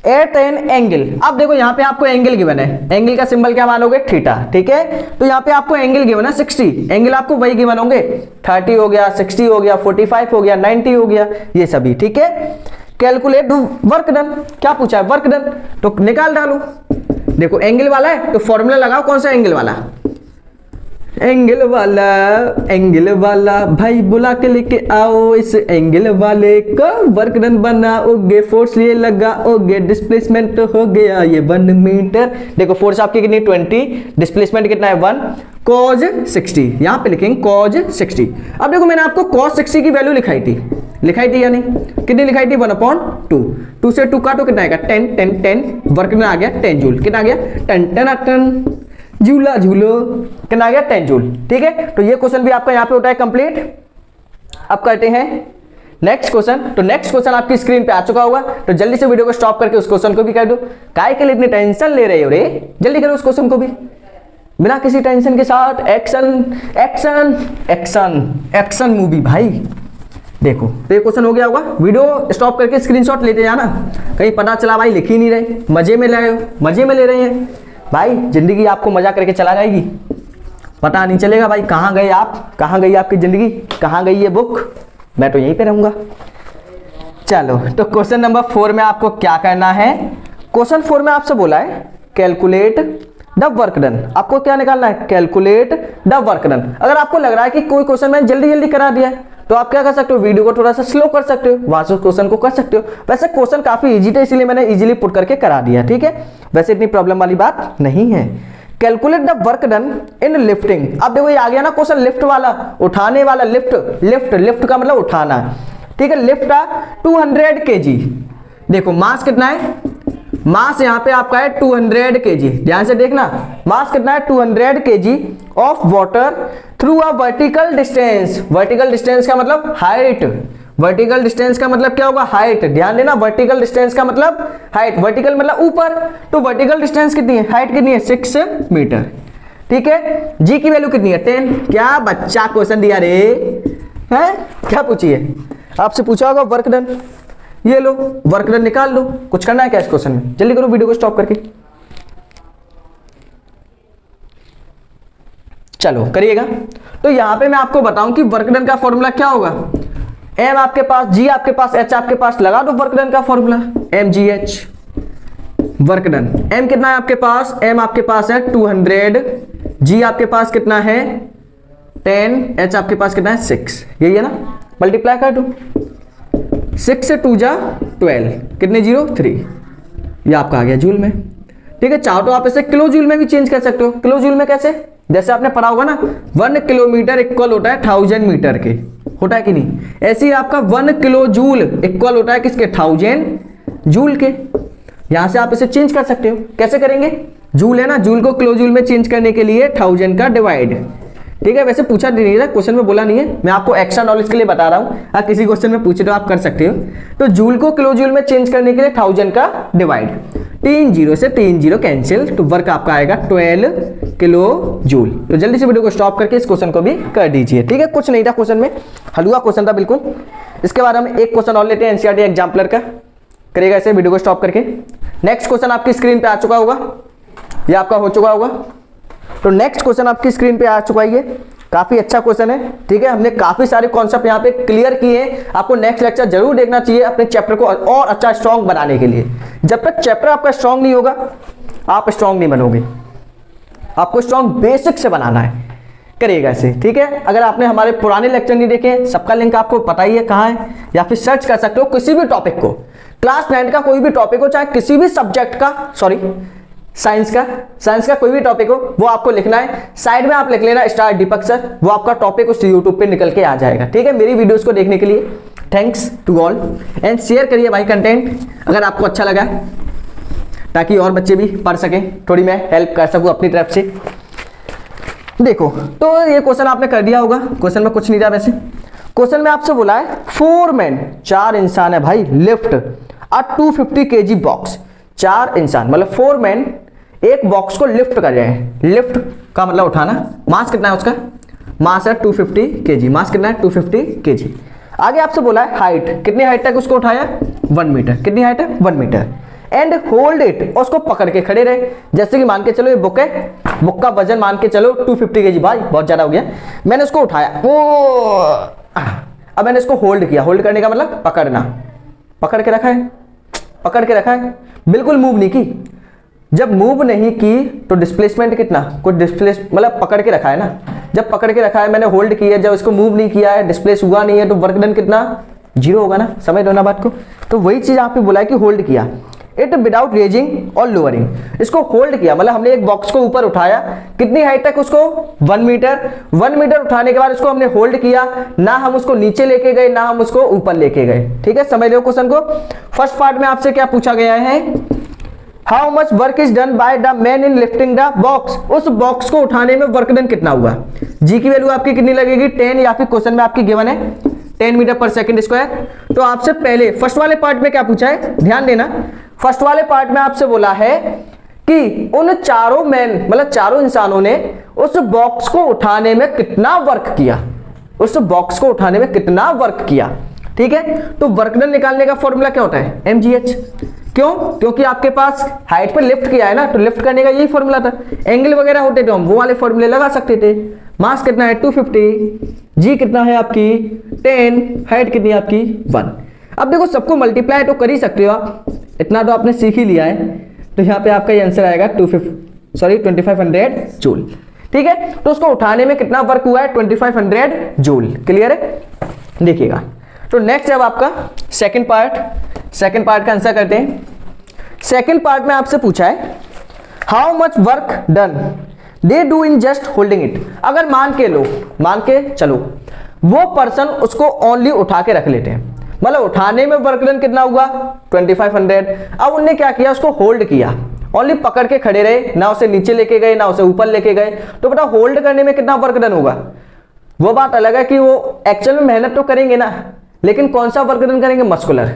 S1: एट एन एंगल, अब देखो यहाँ पे आपको एंगल गिवन है, एंगल का सिंबल क्या मानोगे थीटा, ठीक है, तो यहाँ पे आपको एंगल गिवन है 60, एंगल आपको वही गिवन होंगे 30 हो गया, 60 हो गया, 45 हो गया, 90 हो गया, ये सभी, ठीक है। कैलकुलेट वर्क डन, क्या पूछा है वर्क डन, तो निकाल डालो। देखो एंगल वाला है तो फॉर्मूला लगाओ, कौन सा एंगल वाला, एंगल वाला भाई बुला के लेके आओ इस एंगल वाले को, वर्क डन बनाओगे, फोर्स ये लगाओगे, डिस्प्लेसमेंट हो गया ये 1 मीटर। देखो फोर्स आपकी कितनी 20, डिस्प्लेसमेंट कितना है 1, cos 60, यहां पे लिखेंगे cos 60। अब देखो मैंने आपको cos 60 की वैल्यू लिखाई थी या नहीं, कितनी लिखाई थी 1/2, 2 से 2 काटो कितना आएगा 10, वर्क डन आ गया 10 जूल, कितना आ गया 10 झूला झूलो, कितना आ गया 10 जूल, ठीक है। तो ये क्वेश्चन भी आपका यहाँ पे होता है कंप्लीट। अब करते हैं नेक्स्ट क्वेश्चन, तो नेक्स्ट क्वेश्चन आपकी स्क्रीन पे आ चुका होगा, तो जल्दी से वीडियो को स्टॉप करके उस क्वेश्चन को भी कर दो, काहे के लिए इतनी टेंशन ले रहे हो रे, जल्दी करो उस क्वेश्चन को भी बिना किसी टेंशन के साथ। Action action action action movie भाई। देखो तो ये क्वेश्चन हो गया होगा, वीडियो स्टॉप करके स्क्रीनशॉट लेते जाना, कहीं पता चला भाई लिख ही नहीं रहे, मजे में ले रहे हैं भाई, जिंदगी आपको मजा करके चला जाएगी, पता नहीं चलेगा भाई कहाँ गए आप, कहाँ गई आपकी जिंदगी, कहाँ गई ये बुक, मैं तो यहीं पे रहूंगा। चलो तो क्वेश्चन नंबर 4 में आपको क्या करना है, क्वेश्चन 4 में आपसे बोला है कैलकुलेट द वर्क डन, आपको क्या निकालना है कैलकुलेट द वर्क डन। अगर आपको लग रहा है कि कोई क्वेश्चन मैंने जल्दी करा दिया है तो आप क्या कर सकते हो, वीडियो को थोड़ा सा स्लो कर सकते हो, वहां से क्वेश्चन को कर सकते हो। वैसे क्वेश्चन काफी इजी था इसलिए मैंने इजीली पुट करके करा दिया, ठीक है, वैसे इतनी प्रॉब्लम वाली बात नहीं है। Calculate the work done in lifting, अब देखो ये आ गया ना क्वेश्चन लिफ्ट वाला, उठाने वाला, लिफ्ट का मतलब उठाना, ठीक है। लिफ्ट 200 kg, देखो मास कितना है, मास यहाँ पे आपका है 200 kg, ध्यान से देखना, मास कितना है 200 kg of water through a vertical distance, vertical distance का मतलब हाइट, वर्टिकल डिस्टेंस का मतलब क्या होगा हाइट, ध्यान देना, वर्टिकल डिस्टेंस का मतलब हाइट, वर्टिकल मतलब ऊपर, तो वर्टिकल डिस्टेंस कितनी है, हाइट कितनी है 6 मीटर, ठीक है। जी की वैल्यू कितनी है 10, क्या बच्चा क्वेश्चन दिया रे है, क्या पूछिए, आपसे पूछा होगा वर्क डन, ये लो वर्क डन निकाल लो, कुछ करना है क्या इस क्वेश्चन में, जल्दी करो वीडियो को स्टॉप करके, चलो करिएगा। तो यहां पे मैं आपको बताऊं कि वर्क डन का फॉर्मूला क्या होगा, एम आपके पास, जी आपके पास, एच आपके पास, लगा दो वर्क डन का फॉर्मूला, M G H work done. M कितना है आपके पास, एम आपके पास है 200, जी आपके पास कितना है 10, एच आपके पास कितना है 6, यही है ना, मल्टीप्लाई कर दो, 6 से 2 जा 12, कितने 0 3, ये आपका आ गया जूल में, ठीक है। चाहो तो आप इसे किलो जूल में भी चेंज कर सकते हो, किलो जूल में कैसे, जैसे आपने पढ़ा होगा ना 1 किलोमीटर इक्वल होता है 1000 मीटर के, होता है कि नहीं, ऐसे ही आपका 1 किलो जूल इक्वल होता है किसके 1000 जूल के। यहां से आप इसे चेंज कर सकते हो, कैसे करेंगे, जूल है ना, जूल को किलो जूल में चेंज करने के लिए 1000 का डिवाइड, ठीक है। वैसे पूछा नहीं था, क्वेश्चन में बोला नहीं है, मैं आपको एक्स्ट्रा नॉलेज के लिए बता रहा हूं, किसी क्वेश्चन में पूछे तो आप कर सकते हो। तो जूल को किलो जूल में चेंज करने के लिए 1000 का डिवाइड, 3 0 से 3 0 कैंसिल, तो वर्क आपका आएगा 12 किलो जूल। तो जल्दी से वीडियो को स्टॉप करके इस क्वेश्चन को भी कर दीजिए, ठीक है, कुछ नहीं था क्वेश्चन में, हलवा क्वेश्चन था बिल्कुल। इसके बाद हम एक क्वेश्चन और लेते हैं एनसीईआरटी एग्जाम्पलर का, करेगा इसे वीडियो को स्टॉप करके। नेक्स्ट क्वेश्चन आपकी स्क्रीन पे आ चुका होगा, ये आपका हो चुका होगा, तो नेक्स्ट क्वेश्चन आपकी स्क्रीन पे आ चुका है, ये काफी अच्छा क्वेश्चन है, ठीक है। हमने काफी सारे कॉन्सेप्ट यहाँ पे क्लियर किए हैं, आपको नेक्स्ट लेक्चर जरूर देखना चाहिए अपने चैप्टर को और अच्छा स्ट्रॉन्ग बनाने के लिए। जब तक चैप्टर आपका स्ट्रॉन्ग नहीं होगा आप स्ट्रॉन्ग नहीं बनोगे, आपको स्ट्रॉन्ग बेसिक से बनाना है, करिएगा इसे, ठीक है। अगर आपने हमारे पुराने लेक्चर नहीं देखे, सबका लिंक आपको पता ही है कहाँ है, या फिर सर्च कर सकते हो किसी भी टॉपिक को, क्लास 9 का कोई भी टॉपिक हो, चाहे किसी भी सब्जेक्ट का, सॉरी साइंस का कोई भी टॉपिक हो वो आपको लिखना है, साइड में आप लिख लेना स्टार दीपक सर, वो आपका टॉपिक उस यूट्यूब पे निकल के आ जाएगा। ठीक है, मेरी वीडियोस को देखने के लिए thanks to all and share करिए भाई कंटेंट अगर आपको अच्छा लगा, ताकि और बच्चे भी पढ़ सकें, थोड़ी मैं हेल्प कर सकूं अपनी तरफ से। देखो तो ये क्वेश्चन आपने कर दिया होगा, क्वेश्चन में कुछ नहीं था वैसे। क्वेश्चन में आपसे बोला है 4 men, 4 इंसान है भाई, लिफ्ट अ 250 kg बॉक्स। 4 इंसान मतलब 4 men एक बॉक्स को लिफ्ट कर रहे हैं। लिफ्ट का मतलब उठाना, मास कितना है उसका, मास है 250 kg, मास कितना है 250 kg। आगे आपसे बोला है हाइट, कितनी हाइट तक उसको उठाया 1 मीटर, कितनी हाइट है 1 मीटर। एंड होल्ड इट, और उसको पकड़ के खड़े रहे। जैसे कि मान के चलो ये बुक है, बुक का वजन मान के चलो 250 kg, भाई बहुत ज्यादा हो गया, मैंने उसको उठाया, ओ अब मैंने इसको होल्ड किया। होल्ड करने का मतलब पकड़ना, पकड़ के रखा है, पकड़ के रखा है, बिल्कुल मूव नहीं की। जब मूव नहीं की तो डिस्प्लेसमेंट कितना, कुछ डिस्प्लेस मतलब पकड़ के रखा है ना, जब पकड़ के रखा है मैंने होल्ड किया, जब इसको मूव नहीं किया है, डिस्प्लेस हुआ नहीं है, तो वर्क डन कितना 0 होगा ना, समझ लो ना बात को। तो वही चीज यहाँ पे बोला है कि होल्ड किया, इट विदाउट रेजिंग और लोअरिंग। इसको होल्ड किया मतलब हमने एक बॉक्स को ऊपर उठाया, कितनी हाइट तक उसको 1 मीटर। 1 मीटर उठाने के बाद उसको हमने होल्ड किया, ना हम उसको नीचे लेके गए ना हम उसको ऊपर लेके गए। ठीक है, समझ लो क्वेश्चन को। फर्स्ट पार्ट में आपसे क्या पूछा गया है, how much work is done by the man in lifting the box. उस बॉक्स को उठाने में वर्क डन कितना हुआ। जी की वैल्यू आपकी कितनी लगेगी 10, या फिर क्वेश्चन में आपकी गिवन है 10 मीटर पर सेकंड स्क्वायर। तो आपसे पहले फर्स्ट वाले पार्ट में क्या पूछा है, ध्यान देना। फर्स्ट वाले पार्ट में आपसे बोला है कि उन चारों मैन मतलब चारों इंसानों ने उस बॉक्स को उठाने में कितना वर्क किया, उस बॉक्स को उठाने में कितना वर्क किया। ठीक है, तो वर्क डन निकालने का फॉर्मूला क्या होता है mgh। क्यों, क्योंकि आपके पास हाइट पे लिफ्ट किया है ना, तो लिफ्ट करने का यही फॉर्मूला था। एंगल वगैरह होते तो हम वो वाले फॉर्मूले लगा सकते थे। मास कितना है 250, जी कितना है आपकी 10, हाइट कितनी है आपकी 1। अब देखो सबको मल्टीप्लाई तो कर ही सकते हो आप, इतना तो आपने सीख ही लिया है। तो यहाँ पे आपका ये आंसर आएगा 2500 जूल। ठीक है, तो उसको उठाने में कितना वर्क हुआ है 2500 जूल। क्लियर है, देखिएगा। तो नेक्स्ट अब आपका सेकंड पार्ट का आंसर करते हैं। सेकंड पार्ट में आपसे पूछा है how much work done they do in just holding it. अगर मान के चलो वो पर्सन उसको ओनली उठा के रख लेते हैं, मतलब उठाने में वर्क डन कितना हुआ 2500। अब उनने क्या किया, उसको होल्ड किया, ओनली पकड़ के खड़े रहे, ना उसे नीचे लेके गए ना उसे ऊपर लेके गए। तो बेटा होल्ड करने में कितना वर्क डन होगा। वो बात अलग है कि वो एक्चुअल में मेहनत तो करेंगे ना, लेकिन कौन सा वर्क डन करेंगे, मस्कुलर।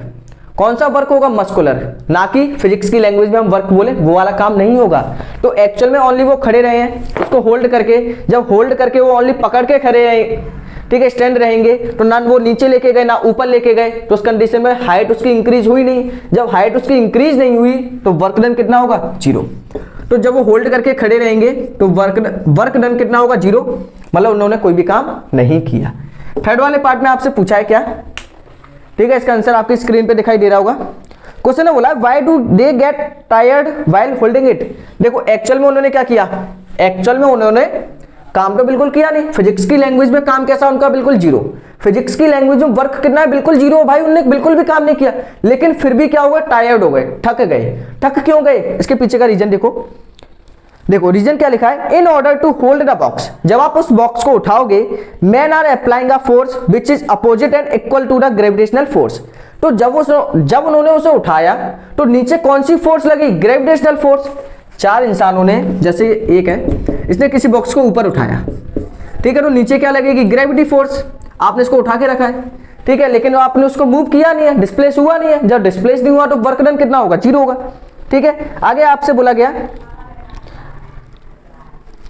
S1: कौन सा वर्क होगा, मस्कुलर, ना कि फिजिक्स की लैंग्वेज में हम वर्क बोले वो वाला काम नहीं होगा। तो एक्चुअल में ओनली वो खड़े रहे हैं उसको होल्ड करके, जब होल्ड करके वो ओनली पकड़ के खड़े रहे, ठीक है, स्टैंड रहेंगे, तो ना वो नीचे लेके गए ना ऊपर लेके गए, तो उस कंडीशन में हाइट उसकी इंक्रीज हुई नहीं। जब हाइट उसकी इंक्रीज नहीं हुई तो वर्क डन कितना होगा 0। तो जब वो होल्ड करके खड़े रहेंगे तो वर्क डन कितना होगा 0, मतलब उन्होंने कोई भी काम नहीं किया। थर्ड वाले पार्ट में आपसे पूछा है क्या, ठीक है, इसका आंसर आपकी स्क्रीन पे दिखाई दे रहा होगा। क्वेश्चन ने बोला why do they get tired while holding it. देखो एक्चुअल में उन्होंने क्या किया, एक्चुअल में उन्होंने काम तो बिल्कुल किया नहीं। फिजिक्स की लैंग्वेज में काम कैसा उनका बिल्कुल 0। फिजिक्स की लैंग्वेज में वर्क कितना है बिल्कुल 0 भाई, उन्होंने बिल्कुल भी काम नहीं किया, लेकिन फिर भी क्या हुआ, टायर्ड हो गए, थक गए। थक क्यों गए, इसके पीछे का रीजन देखो रीजन क्या लिखा है, in order to hold the box. जब आप उस बॉक्स को उठाओगे man are applying a force which is opposite and equal to the gravitational force. तो जब उन्होंने उसे उठाया तो नीचे कौन सी फोर्स लगी, ग्रेविटेशनल फोर्स। 4 इंसानों ने, जैसे एक है इसने किसी बॉक्स को ऊपर उठाया, ठीक है, तो नीचे क्या लगेगी, ग्रेविटी फोर्स। आपने इसको उठा के रखा है, ठीक है, लेकिन आपने उसको मूव किया नहीं है, डिस्प्लेस हुआ नहीं है। जब डिस्प्लेस नहीं हुआ तो वर्क डन कितना होगा 0 होगा। ठीक है, आगे आपसे बोला गया,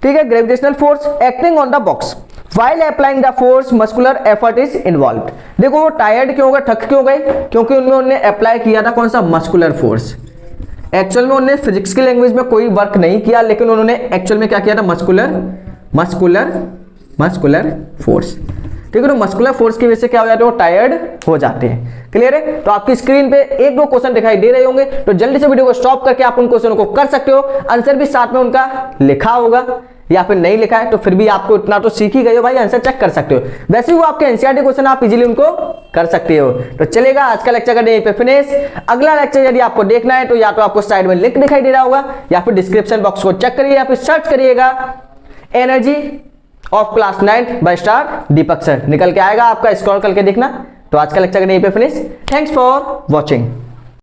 S1: ठीक है, gravitational force acting on the box while applying the force muscular effort is involved. देखो वो टायर्ड क्यों गए, थक क्यों गए, क्योंकि उन्होंने अप्लाई किया था कौन सा, मस्कुलर फोर्स। एक्चुअल में उन्होंने फिजिक्स की लैंग्वेज में कोई वर्क नहीं किया, लेकिन उन्होंने एक्चुअल में क्या किया था, मस्कुलर फोर्स। ठीक है। तो मस्कुलर फोर्स की वजह से क्या हो जाते हैं, वो टायर्ड हो जाते हैं। क्लियर है। तो आपकी स्क्रीन पे एक दो क्वेश्चन दिखाई दे रहे होंगे, तो जल्दी से वीडियो को स्टॉप करके आप उन क्वेश्चनों को कर सकते हो। आंसर भी साथ में उनका लिखा होगा, या फिर नहीं लिखा है तो फिर भी आपको इतना तो सीख ही गए हो भाई, आंसर चेक कर सकते हो। वैसे ही वो आपके एनसीईआरटी क्वेश्चन आप इजीली उनको कर सकते हो। तो चलेगा, आज का लेक्चर करने पे फिनिश। अगला लेक्चर यदि आपको देखना है तो या तो आपको साइड में लिंक दिखाई दे रहा होगा, या फिर डिस्क्रिप्शन बॉक्स को चेक करिए, या फिर सर्च करिएगा energy of class 9 by star Deepak sir, निकल के आएगा आपका, स्क्रॉल करके देखना। तो आज का लेक्चर करने पे फिनिश। Thanks for watching.